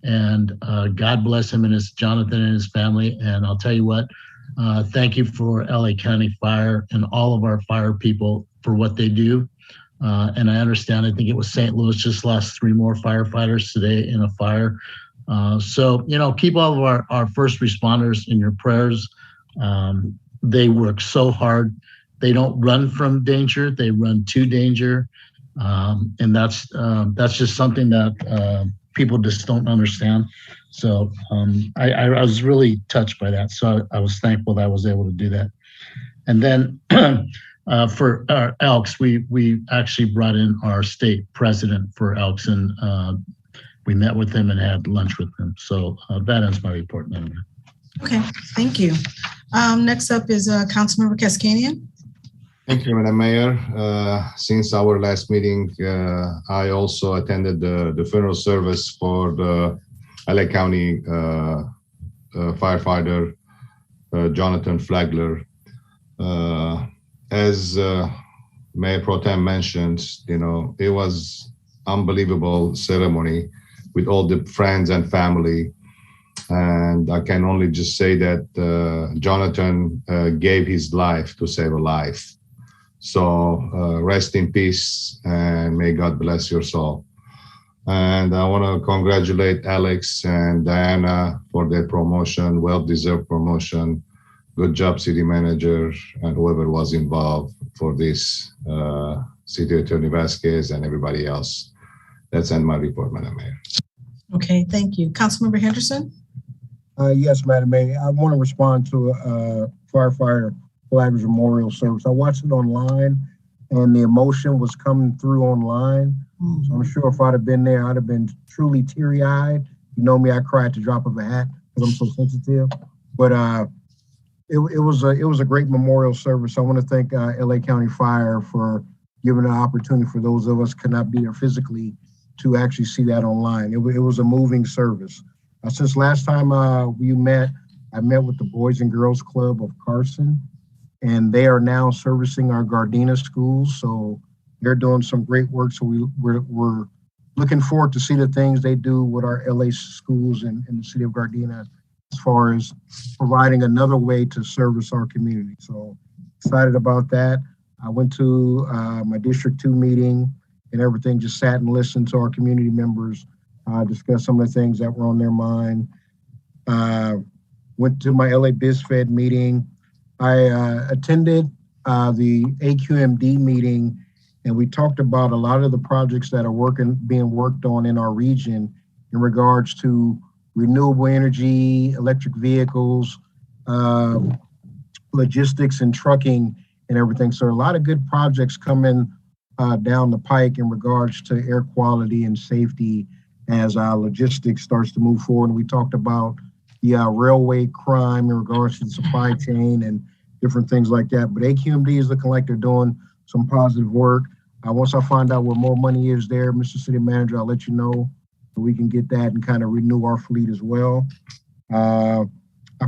And God bless him and Jonathan and his family. And I'll tell you what, thank you for LA County Fire and all of our fire people for what they do. And I understand, I think it was St. Louis just lost 3 more firefighters today in a fire. So, keep all of our first responders in your prayers. They work so hard. They don't run from danger, they run to danger. And that's just something that people just don't understand. So I was really touched by that. So I was thankful that I was able to do that. And then for our Elks, we actually brought in our state president for Elks, and we met with him and had lunch with him. So that ends my report. Okay, thank you. Next up is Councilmember Kaskanian. Thank you, Madam Mayor. Since our last meeting, I also attended the funeral service for the LA County firefighter, Jonathan Flagler. As Mayor Pro Tem mentioned, it was unbelievable ceremony with all the friends and family. And I can only just say that Jonathan gave his life to save a life. So rest in peace and may God bless your soul. And I want to congratulate Alex and Diana for their promotion, well-deserved promotion. Good job, city manager, and whoever was involved for this, City Attorney Vasquez and everybody else. That's end my report, Madam Mayor. Okay, thank you. Councilmember Henderson? Yes, Madam Mayor. I want to respond to firefighter Flagler's memorial service. I watched it online, and the emotion was coming through online. Mm-hmm. So I'm sure if I'd have been there, I'd have been truly teary-eyed. You know me, I cry at the drop of a hat because I'm so sensitive. But it was a great memorial service. I want to thank LA County Fire for giving an opportunity for those of us who could not be there physically to actually see that online. It was a moving service. Since last time we met, I met with the Boys and Girls Club of Carson, and they are now servicing our Gardena schools. So they're doing some great work. So we're looking forward to see the things they do with our LA schools in the city of Gardena as far as providing another way to service our community. So excited about that. I went to my District 2 meeting and everything, just sat and listened to our community members discuss some of the things that were on their mind. Went to my LA BizFed meeting. I attended the AQMD meeting, and we talked about a lot of the projects that are being worked on in our region in regards to renewable energy, electric vehicles, logistics and trucking and everything. So a lot of good projects coming down the pike in regards to air quality and safety as logistics starts to move forward. And we talked about the railway crime in regards to the supply chain and different things like that. But AQMD is looking like they're doing some positive work. Once I find out where more money is there, Mr. City Manager, I'll let you know so we can get that and kind of renew our fleet as well. I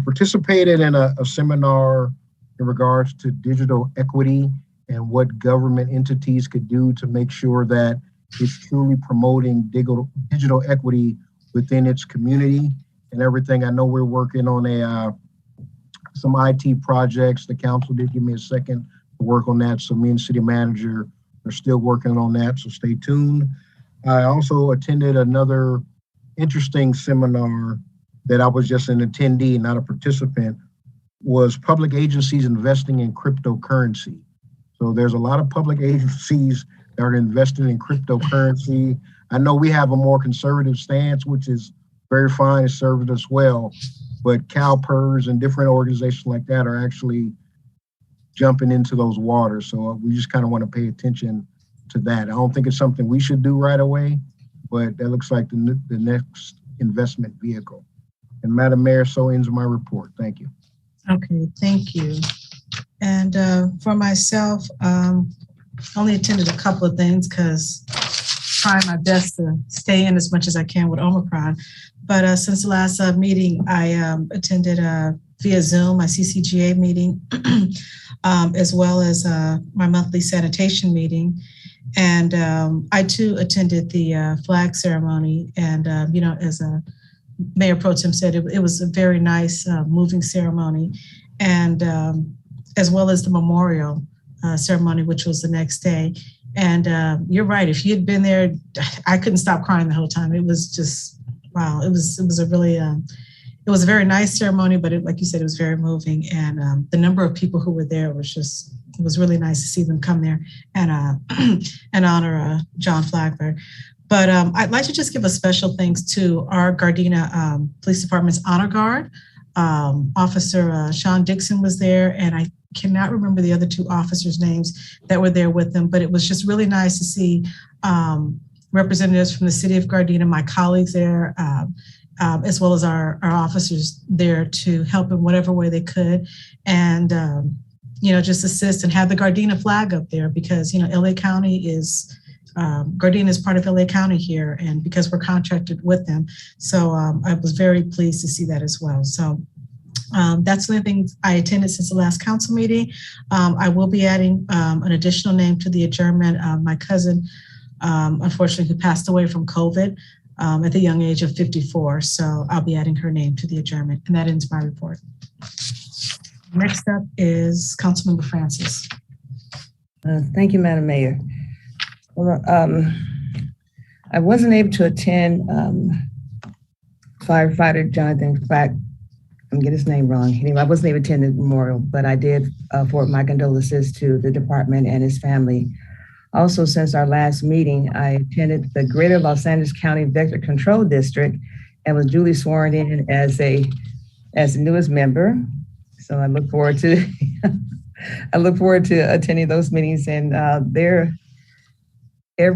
participated in a seminar in regards to digital equity and what government entities could do to make sure that it's truly promoting digital equity within its community and everything. I know we're working on some IT projects. The council did give me a second to work on that. So me and city manager are still working on that. So stay tuned. I also attended another interesting seminar that I was just an attendee, not a participant, was public agencies investing in cryptocurrency. So there's a lot of public agencies that are investing in cryptocurrency. I know we have a more conservative stance, which is very fine, it served us well, but CalPERS and different organizations like that are actually jumping into those waters. So we just kind of want to pay attention to that. I don't think it's something we should do right away, but that looks like the next investment vehicle. And Madam Mayor, so ends my report. Thank you. Okay, thank you. And for myself, only attended a couple of things because trying my best to stay in as much as I can with Omicron. But since the last meeting, I attended via Zoom, my CCGA meeting, as well as my monthly sanitation meeting. And I too attended the flag ceremony. And, as Mayor Pro Tem said, it was a very nice, moving ceremony. And as well as the memorial ceremony, which was the next day. And you're right, if you had been there, I couldn't stop crying the whole time. It was just, wow, it was a really, it was a very nice ceremony, but like you said, it was very moving. And the number of people who were there was just, it was really nice to see them come there and honor John Flagler. But I'd like to just give a special thanks to our Gardena Police Department's Honor Guard. Officer Sean Dixon was there, and I cannot remember the other two officers' names that were there with them, but it was just really nice to see representatives from the city of Gardena, my colleagues there, as well as our officers there to help in whatever way they could. And, just assist and have the Gardena flag up there because, LA County is, Gardena is part of LA County here, and because we're contracted with them. So I was very pleased to see that as well. So That's the only thing I attended since the last council meeting. I will be adding an additional name to the adjournment. My cousin, unfortunately, who passed away from COVID at the young age of 54. So I'll be adding her name to the adjournment, and that ends my report. Next up is Councilmember Francis. Thank you, Madam Mayor. Well, I wasn't able to attend firefighter Jonathan Flack. I'm getting his name wrong. Anyway, I wasn't able to attend the memorial, but I did forward my condolences to the department and his family. Also, since our last meeting, I attended the Greater Los Angeles County Vector Control District and was duly sworn in as the newest member. So I look forward to attending those meetings, and it's a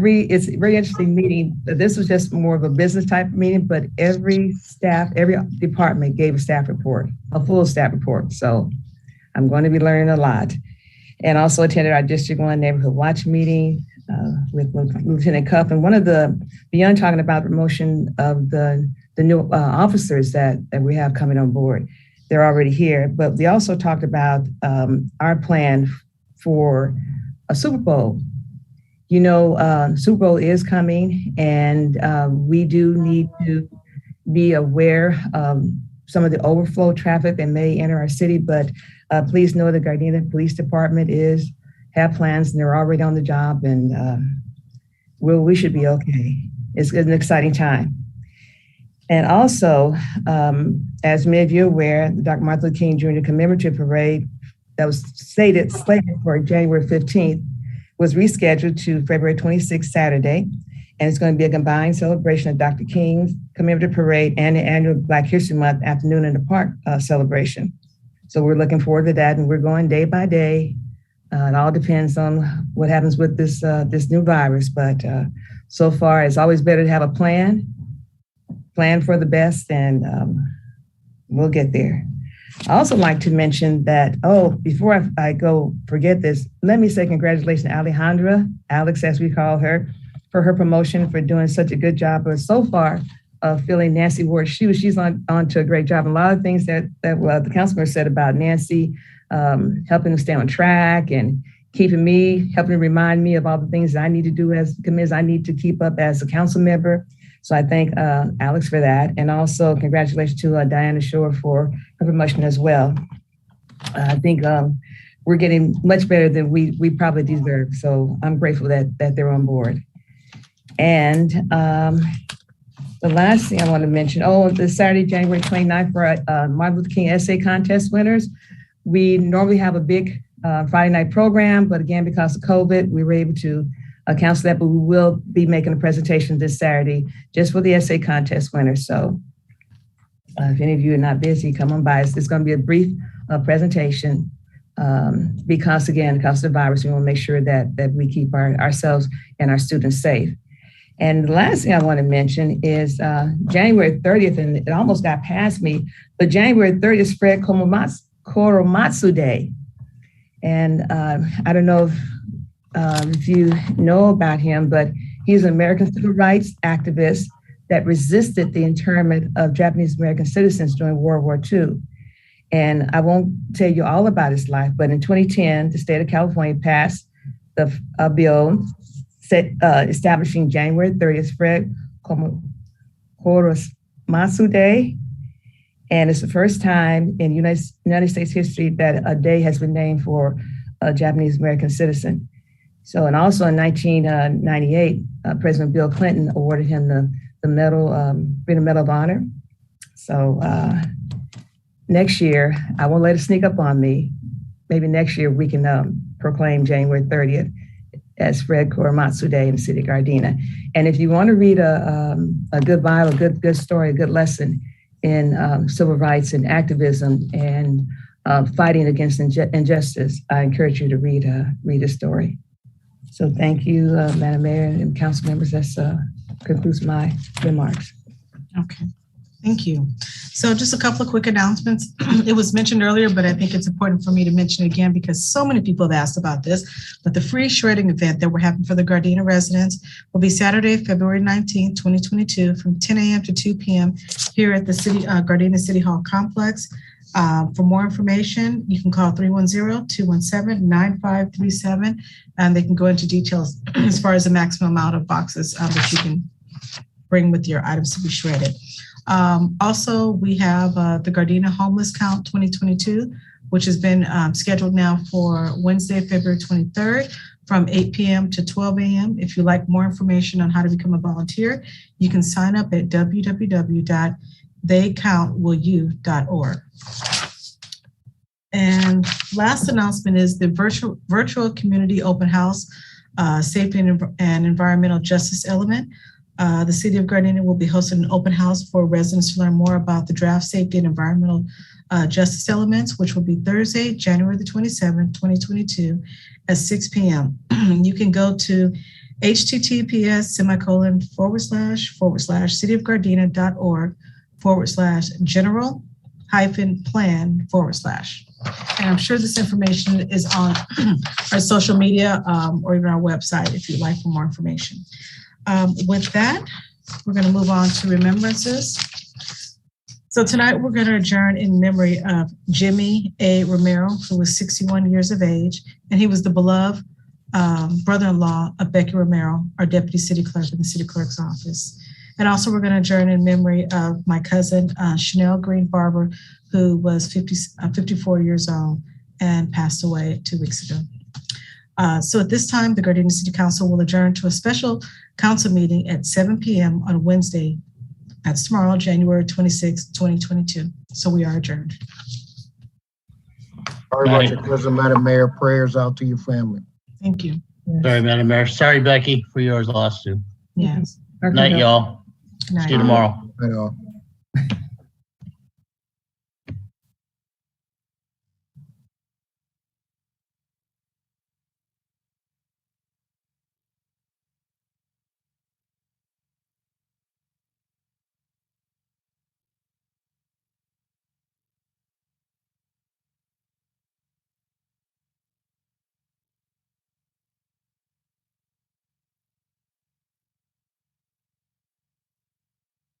very interesting meeting. This was just more of a business type meeting, but every department gave a staff report, a full staff report. So I'm going to be learning a lot. And also attended our District 1 Neighborhood Watch meeting with Lieutenant Cuff. And one of beyond talking about promotion of the new officers that we have coming on board, they're already here. But we also talked about our plan for a Super Bowl. You know, Super Bowl is coming, and we do need to be aware of some of the overflow traffic that may enter our city. But please know the Gardena Police Department have plans, and they're already on the job, and we should be okay. It's an exciting time. And also, as many of you are aware, the Dr. Martin Luther King Jr. commemorative parade that was slated for January 15th was rescheduled to February 26th, Saturday. And it's going to be a combined celebration of Dr. King's commemorative parade and the annual Black History Month afternoon in the park celebration. So we're looking forward to that, and we're going day by day. It all depends on what happens with this new virus, but so far it's always better to have a plan for the best, and we'll get there. I also like to mention that, before I go forget this, let me say congratulations to Alejandra, Alex as we call her, for her promotion, for doing such a good job. But so far, filling Nancy Ward's shoes, she's on to a great job. And a lot of things that the councilman said about Nancy, helping to stay on track and helping to remind me of all the things that I need to do as committees I need to keep up as a council member. So I thank Alex for that. And also congratulations to Diana Shore for her promotion as well. I think we're getting much better than we probably deserve. So I'm grateful that they're on board. And the last thing I want to mention, this Saturday, January 29th, for Martin Luther King Essay Contest winners. We normally have a big Friday night program, but again, because of COVID, we were able to cancel that, but we will be making a presentation this Saturday just for the essay contest winners. So if any of you are not busy, come on by. It's going to be a brief presentation because of the virus, we want to make sure that we keep ourselves and our students safe. And the last thing I want to mention is January 30th, and it almost got past me, but January 30th is Fred Korematsu Day. And I don't know if you know about him, but he's an American civil rights activist that resisted the internment of Japanese American citizens during World War II. And I won't tell you all about his life, but in 2010, the state of California passed a bill establishing January 30th Fred Korematsu Day. And it's the first time in United States history that a day has been named for a Japanese American citizen. So, and also in 1998, President Bill Clinton awarded him the Freedom Medal of Honor. So next year, I won't let it sneak up on me. Maybe next year we can proclaim January 30th as Fred Korematsu Day in the city of Gardena. And if you want to read a good Bible, a good story, a good lesson in civil rights and activism and fighting against injustice, I encourage you to read a story. So thank you, Madam Mayor and council members. That concludes my remarks. Okay, thank you. So just a couple of quick announcements. It was mentioned earlier, but I think it's important for me to mention it again because so many people have asked about this. But the free shredding event that we're having for the Gardena residents will be Saturday, February 19th, 2022 from 10 a.m. to 2 p.m. here at the Gardena City Hall complex. For more information, you can call 310-217-9537, and they can go into details as far as the maximum amount of boxes that you can bring with your items to be shredded. Also, we have the Gardena Homeless Count 2022, which has been scheduled now for Wednesday, February 23rd from 8 p.m. to 12 a.m. If you'd like more information on how to become a volunteer, you can sign up at www.theycountwillyou.org. And last announcement is the virtual community open house, safety and environmental justice element. The City of Gardena will be hosting an open house for residents to learn more about the draft safety and environmental justice elements, which will be Thursday, January the 27th, 2022 at 6 p.m. You can go to https://cityofgardena.org/general-plan/. And I'm sure this information is on our social media or even our website if you'd like for more information. With that, we're going to move on to remembrances. So tonight we're going to adjourn in memory of Jimmy A. Romero, who was 61 years of age, and he was the beloved brother-in-law of Becky Romero, our deputy city clerk in the city clerk's office. And also we're going to adjourn in memory of my cousin, Chanel Green Barber, who was 54 years old and passed away 2 weeks ago. So at this time, the Gardena City Council will adjourn to a special council meeting at 7 p.m. on Wednesday. That's tomorrow, January 26, 2022. So we are adjourned. Sorry about your cousin, Madam Mayor. Prayers out to your family. Thank you. Sorry, Madam Mayor. Sorry, Becky, for yours lost too. Yes. Night, y'all. Night. See you tomorrow. Night all.